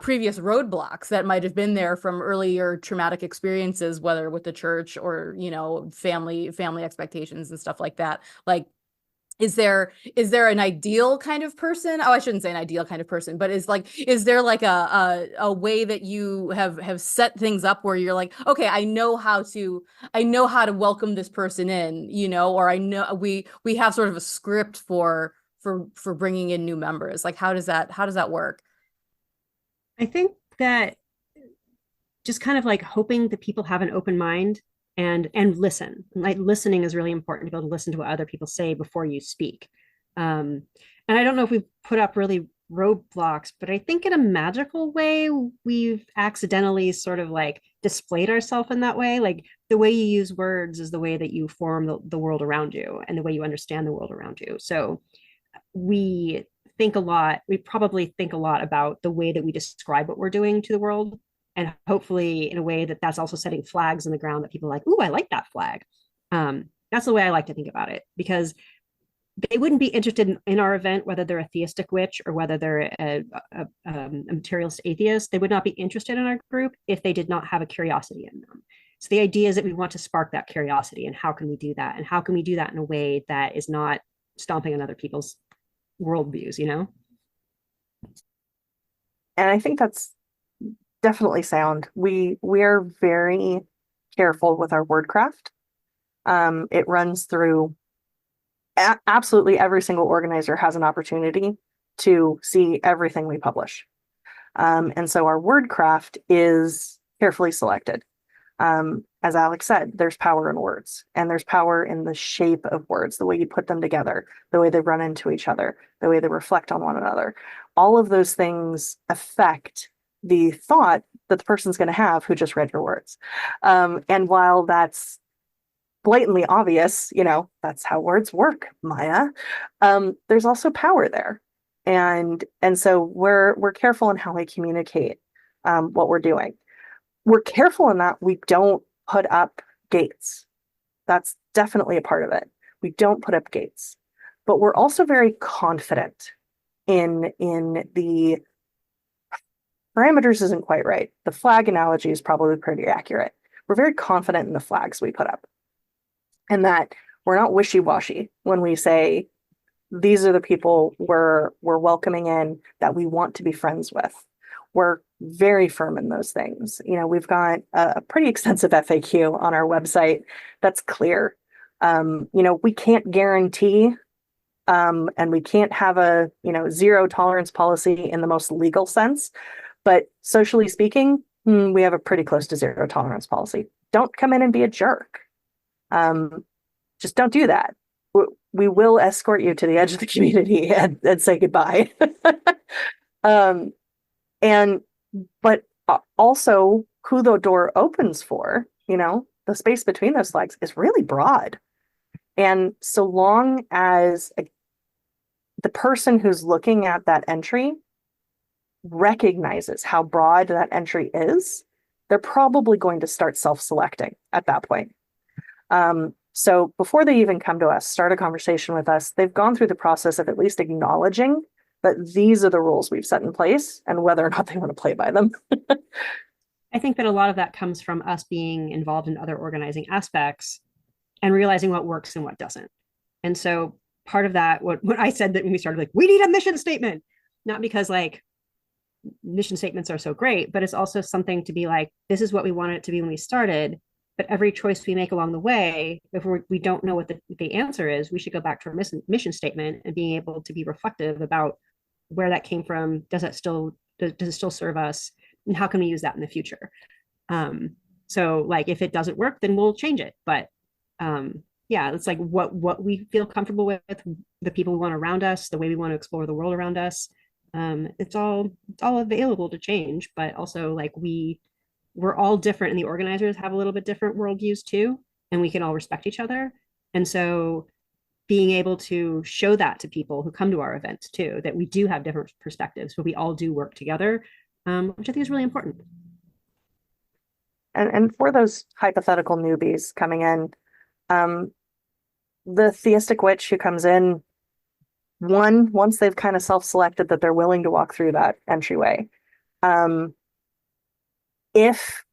previous roadblocks that might have been there from earlier traumatic experiences, whether with the church or family expectations and stuff like that. Like, is there an ideal kind of person? Oh, I shouldn't say an ideal kind of person, but is there like a way that you have set things up where you're like, okay, I know how to welcome this person in, you know, or I know we have sort of a script for bringing in new members. Like how does that work? I think that just kind of like hoping that people have an open mind and listen. Like listening is really important to be able to listen to what other people say before you speak. And I don't know if we've put up really roadblocks, but I think in a magical way we've accidentally sort of like displayed ourselves in that way. Like the way you use words is the way that you form the world around you and the way you understand the world around you. So we we probably think a lot about the way that we describe what we're doing to the world, and hopefully in a way that that's also setting flags in the ground that people are like, ooh, I like that flag. That's the way I like to think about it, because they wouldn't be interested in our event, whether they're a theistic witch or whether they're a materialist atheist. They would not be interested in our group if they did not have a curiosity in them. So the idea is that we want to spark that curiosity, and how can we do that? And how can we do that in a way that is not stomping on other people's worldviews, you know? And I think that's definitely sound. We're very careful with our wordcraft. It runs through absolutely every single organizer has an opportunity to see everything we publish. And so our wordcraft is carefully selected. As Alex said, there's power in words, and there's power in the shape of words, the way you put them together, the way they run into each other, the way they reflect on one another. All of those things affect the thought that the person's going to have who just read your words. And while that's blatantly obvious, you know, that's how words work, Maya, there's also power there. And so we're careful in how we communicate what we're doing. We're careful in that we don't put up gates. That's definitely a part of it. We don't put up gates, but we're also very confident in the parameters isn't quite right. The flag analogy is probably pretty accurate. We're very confident in the flags we put up, and that we're not wishy-washy when we say these are the people we're welcoming in that we want to be friends with. We're very firm in those things. You know, we've got a pretty extensive FAQ on our website that's clear. You know, we can't guarantee and we can't have a, you know, zero tolerance policy in the most legal sense, but socially speaking, we have a pretty close to zero tolerance policy. Don't come in and be a jerk. Just don't do that. We will escort you to the edge of the community and say goodbye. And but also who the door opens for, you know, the space between those flags is really broad. And so long as the person who's looking at that entry recognizes how broad that entry is, they're probably going to start self-selecting at that point. So before they even come to us, start a conversation with us, they've gone through the process of at least acknowledging that these are the rules we've set in place and whether or not they want to play by them. I think that a lot of that comes from us being involved in other organizing aspects and realizing what works and what doesn't. And so part of that, what I said that when we started, like, we need a mission statement, not because like mission statements are so great, but it's also something to be like, this is what we wanted it to be when we started. But every choice we make along the way, if we don't know what the answer is, we should go back to our mission statement and being able to be reflective about where that came from. Does it still serve us? And how can we use that in the future? So like if it doesn't work, then we'll change it. But yeah, it's like what we feel comfortable with, the people we want around us, the way we want to explore the world around us. It's all available to change, but also like we're all different, and the organizers have a little bit different worldviews too, and we can all respect each other. And so being able to show that to people who come to our events too, that we do have different perspectives, but we all do work together, which I think is really important. And for those hypothetical newbies coming in, the theistic witch who comes in, once they've kind of self-selected that they're willing to walk through that entryway, if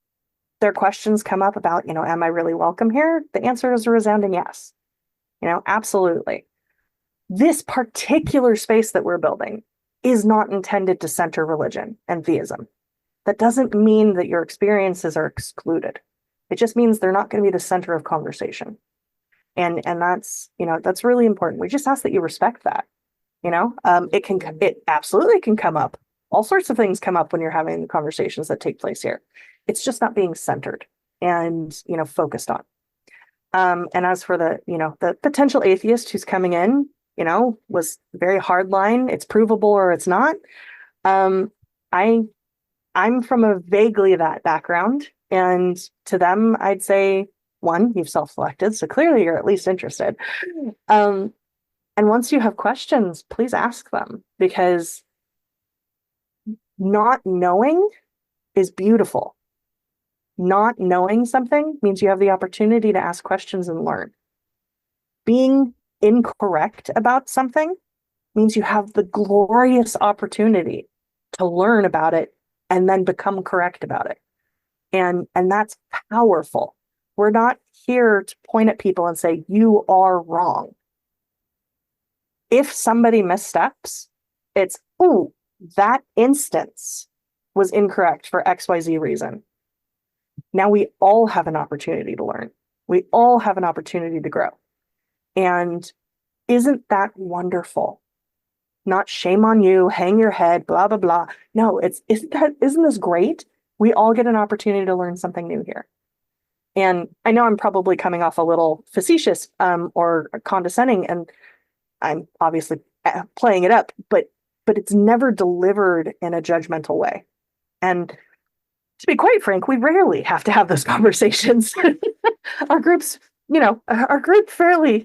their questions come up about, you know, am I really welcome here? The answer is a resounding yes. You know, absolutely. this particular space that we're building is not intended to center religion and theism. That doesn't mean that your experiences are excluded. It just means they're not going to be the center of conversation. And that's, that's really important. We just ask that you respect that. It absolutely can come up. All sorts of things come up when you're having the conversations that take place here. It's just not being centered and, focused on. And as for the potential atheist who's coming in, was very hard line. It's provable or it's not. I'm from a vaguely that background, and to them, I'd say, one, you've self-selected, so clearly you're at least interested. And once you have questions, please ask them, because not knowing is beautiful. Not knowing something means you have the opportunity to ask questions and learn. Being incorrect about something means you have the glorious opportunity to learn about it and then become correct about it. And that's powerful. We're not here to point at people and say, you are wrong. If somebody missteps, it's, ooh, that instance was incorrect for XYZ reason. Now we all have an opportunity to learn. We all have an opportunity to grow. And isn't that wonderful? Not shame on you, hang your head, blah, blah, blah. No, isn't this great? We all get an opportunity to learn something new here. And I know I'm probably coming off a little facetious or condescending, and I'm obviously playing it up, but it's never delivered in a judgmental way. And to be quite frank, we rarely have to have those conversations. Our group fairly,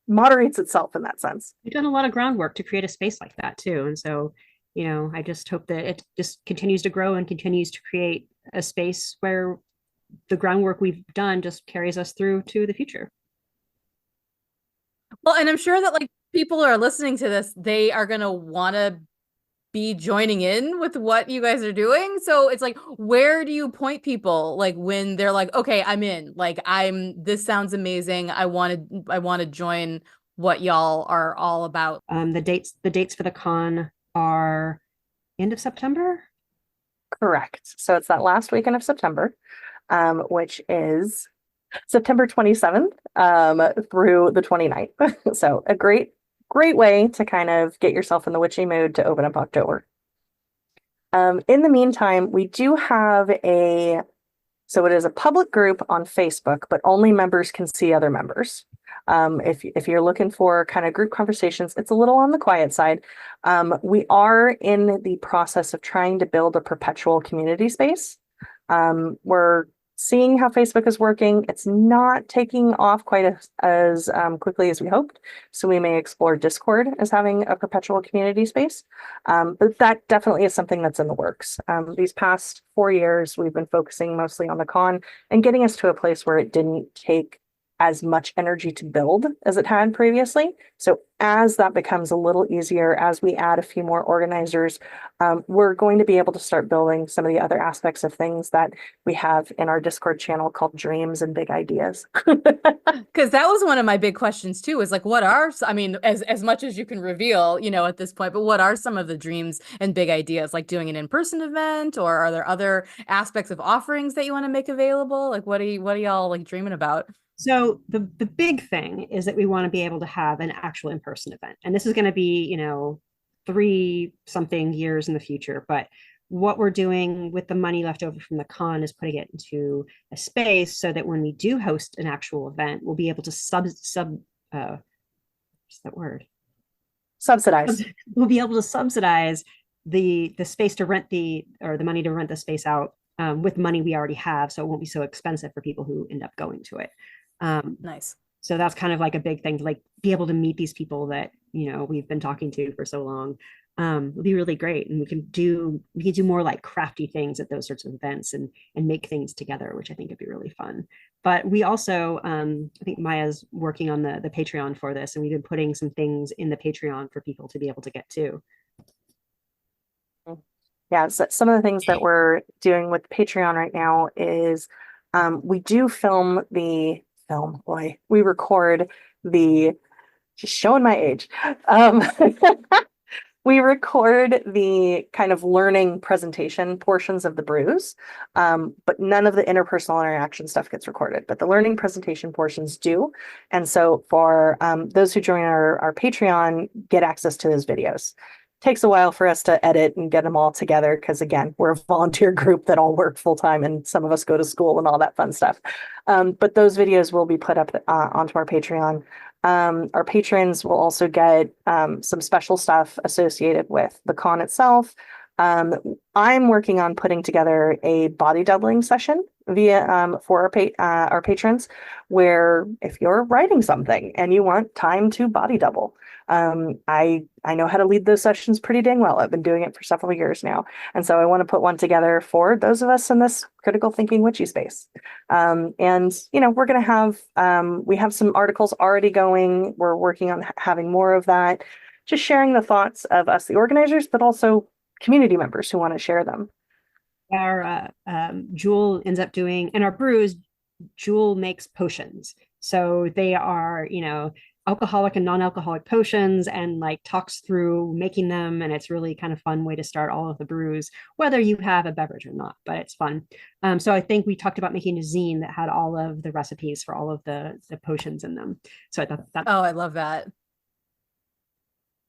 moderates itself in that sense. We've done a lot of groundwork to create a space like that too. And so, I just hope that it just continues to grow and continues to create a space where the groundwork we've done just carries us through to the future. Well, and I'm sure that people who are listening to this, they are going to want to be joining in with what you guys are doing. So it's where do you point people when they're okay, I'm in, this sounds amazing. I want to join what y'all are all about. The dates for the con are end of September. Correct. So it's that last weekend of September, which is September 27th through the 29th. So a great way to kind of get yourself in the witchy mood to open up October. In the meantime, we do have so it is a public group on Facebook, but only members can see other members. If you're looking for kind of group conversations, it's a little on the quiet side. We are in the process of trying to build a perpetual community space. We're seeing how Facebook is working. It's not taking off quite as quickly as we hoped. So we may explore Discord as having a perpetual community space. But that definitely is something that's in the works. These past 4 years, we've been focusing mostly on the con and getting us to a place where it didn't take as much energy to build as it had previously. So as that becomes a little easier, as we add a few more organizers, we're going to be able to start building some of the other aspects of things that we have in our Discord channel called Dreams and Big Ideas. Because that was one of my big questions too, is what are, as much as you can reveal, at this point, but what are some of the dreams and big ideas, doing an in-person event, or are there other aspects of offerings that you want to make available? What are y'all dreaming about? So the big thing is that we want to be able to have an actual in-person event. And this is going to be, 3 something years in the future. But what we're doing with the money left over from the con is putting it into a space so that when we do host an actual event, we'll be able to what's that word? Subsidize. We'll be able to subsidize the space to rent the money to rent the space out with money we already have. So it won't be so expensive for people who end up going to it. Nice. So that's kind of a big thing to be able to meet these people that we've been talking to for so long. Would be really great, and we can do more crafty things at those sorts of events and make things together, which I think would be really fun. But we also, I think Maya's working on the Patreon for this, and we've been putting some things in the Patreon for people to be able to get to. Yeah, so some of the things that we're doing with Patreon right now is we do we record the She's showing my age. Um, we record the kind of learning presentation portions of the brews, but none of the interpersonal interaction stuff gets recorded, but the learning presentation portions do. And so for those who join our Patreon, get access to those videos. Takes a while for us to edit and get them all together because, again, we're a volunteer group that all work full time and some of us go to school and all that fun stuff. But those videos will be put up onto our Patreon. Our patrons will also get some special stuff associated with the con itself. I'm working on putting together a body doubling session via for our patrons, where if you're writing something and you want time to body double, I know how to lead those sessions pretty dang well. I've been doing it for several years now, and so I want to put one together for those of us in this critical thinking witchy space. And we're going to have we have some articles already going. We're working on having more of that, just sharing the thoughts of us, the organizers, but also community members who want to share them. Our Jewel ends up doing in our brews. Jewel makes potions, so they are alcoholic and non-alcoholic potions, and like talks through making them, and it's really kind of fun way to start all of the brews, whether you have a beverage or not, but it's fun. So I think we talked about making a zine that had all of the recipes for all of the potions in them. So I thought that. Oh, I love that.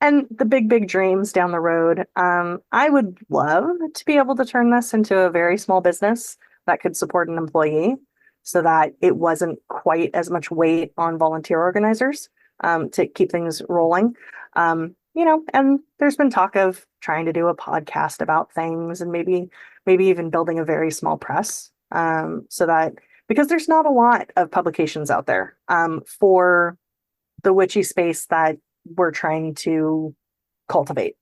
And the big dreams down the road. I would love to be able to turn this into a very small business that could support an employee so that it wasn't quite as much weight on volunteer organizers to keep things rolling. And there's been talk of trying to do a podcast about things and maybe even building a very small press so that, because there's not a lot of publications out there for the witchy space that we're trying to cultivate.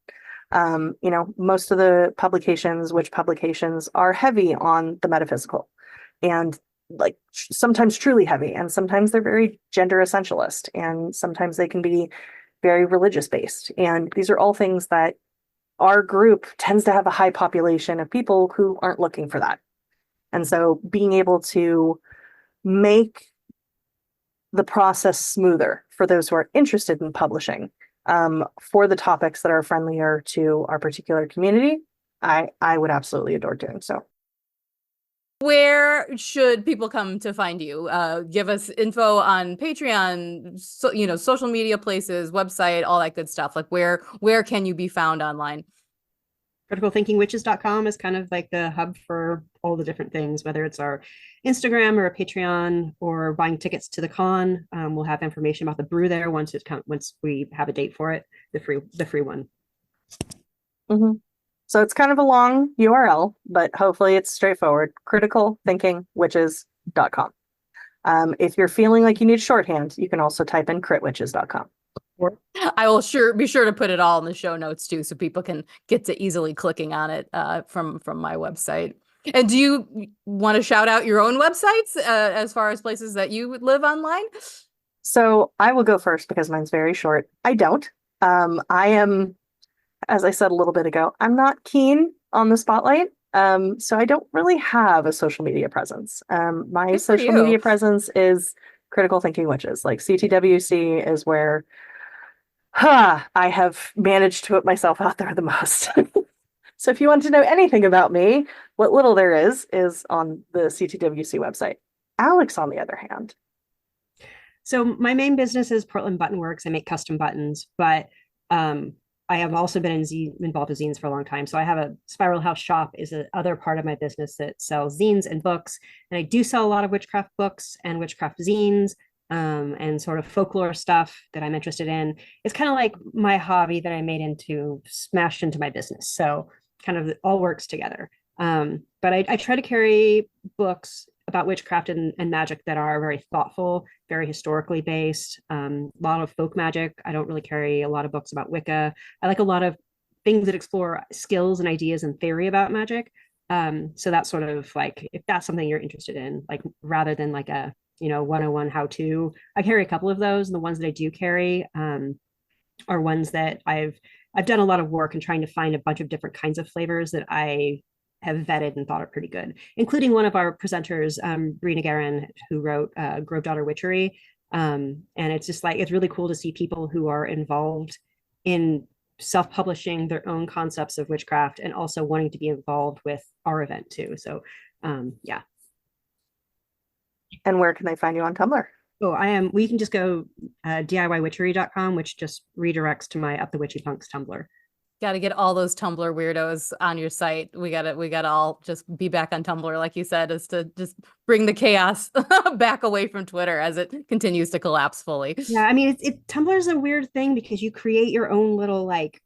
Most of the witch publications are heavy on the metaphysical and like sometimes truly heavy, and sometimes they're very gender essentialist, and sometimes they can be very religious based. And these are all things that our group tends to have a high population of people who aren't looking for that. And so being able to make the process smoother for those who are interested in publishing for the topics that are friendlier to our particular community, I would absolutely adore doing so. Where should people come to find you? Give us info on Patreon, social media places, website, all that good stuff. Like where can you be found online? criticalthinkingwitches.com is kind of like the hub for all the different things, whether it's our Instagram or a Patreon or buying tickets to the con. We'll have information about the brew there once we have a date for it, the free one. Mm-hmm. So it's kind of a long URL, but hopefully it's straightforward. criticalthinkingwitches.com. If you're feeling like you need shorthand, you can also type in critwitches.com. I will be sure to put it all in the show notes too, so people can get to easily clicking on it from my website. And do you want to shout out your own websites as far as places that you live online? So I will go first because mine's very short. I don't. I am, as I said a little bit ago, I'm not keen on the spotlight. So I don't really have a social media presence. My social media presence is Critical Thinking Witches. Like CTWC is where I have managed to put myself out there the most. So if you want to know anything about me, what little there is on the CTWC website. Alex, on the other hand. So my main business is Portland Button Works. I make custom buttons, but I have also been involved with zines for a long time. So I have a Spiral House shop is the other part of my business that sells zines and books. And I do sell a lot of witchcraft books and witchcraft zines and sort of folklore stuff that I'm interested in. It's kind of like my hobby that I smashed into my business. So kind of all works together. But I try to carry books about witchcraft and magic that are very thoughtful, very historically based, a lot of folk magic. I don't really carry a lot of books about Wicca. I like a lot of things that explore skills and ideas and theory about magic. So that's sort of like, if that's something you're interested in, like rather than like a 101 how to, I carry a couple of those. And the ones that I do carry are ones that I've done a lot of work in trying to find a bunch of different kinds of flavors that I have vetted and thought are pretty good, including one of our presenters, Rena Guerin, who wrote Grove Daughter Witchery. And it's just like, it's really cool to see people who are involved in self-publishing their own concepts of witchcraft and also wanting to be involved with our event too. So yeah. And where can they find you on Tumblr? Oh, we can just go DIYwitchery.com, which just redirects to my Up the Witchy Punks Tumblr. Got to get all those Tumblr weirdos on your site. We gotta all just be back on Tumblr, like you said, is to just bring the chaos back away from Twitter as it continues to collapse fully. Yeah, I mean, Tumblr is a weird thing because you create your own little like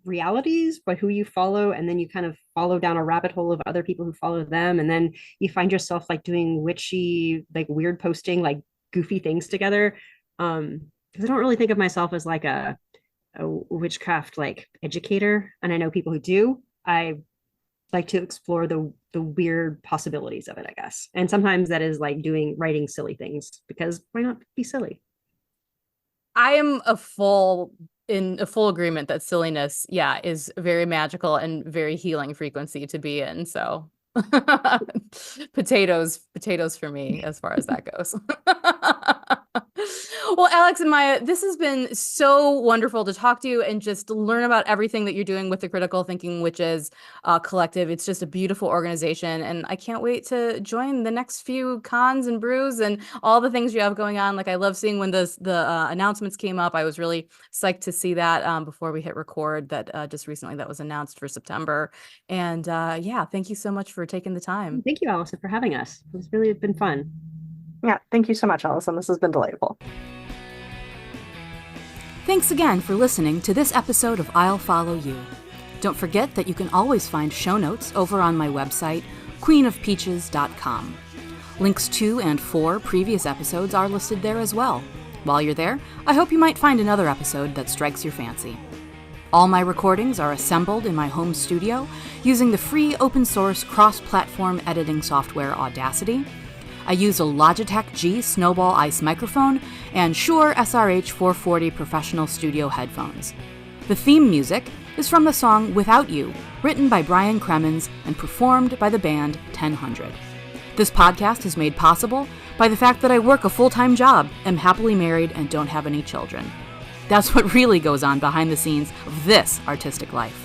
realities by who you follow, and then you kind of follow down a rabbit hole of other people who follow them, and then you find yourself like doing witchy, like weird posting, like goofy things together. Because I don't really think of myself as like a witchcraft like educator, and I know people who do. I like to explore the weird possibilities of it, I guess. And sometimes that is like writing silly things, because why not be silly? I am in full agreement that silliness, is very magical and very healing frequency to be in. So potatoes for me as far as that goes. Well, Alex and Maya, this has been so wonderful to talk to you and just learn about everything that you're doing with the Critical Thinking Witches collective. It's just a beautiful organization, and I can't wait to join the next few cons and brews and all the things you have going on. Like, I love seeing when the announcements came up. I was really psyched to see that before we hit record, that just recently that was announced for September. And thank you so much for taking the time. Thank you, Allison, for having us. It's really been fun. Yeah, thank you so much, Allison. This has been delightful. Thanks again for listening to this episode of I'll Follow You. Don't forget that you can always find show notes over on my website, queenofpeaches.com. Links to and for previous episodes are listed there as well. While you're there, I hope you might find another episode that strikes your fancy. All my recordings are assembled in my home studio using the free open-source cross-platform editing software Audacity. I use a Logitech G Snowball Ice microphone and Shure SRH 440 professional studio headphones. The theme music is from the song Without You, written by Brian Cremens and performed by the band 1000. This podcast is made possible by the fact that I work a full-time job, am happily married, and don't have any children. That's what really goes on behind the scenes of this artistic life.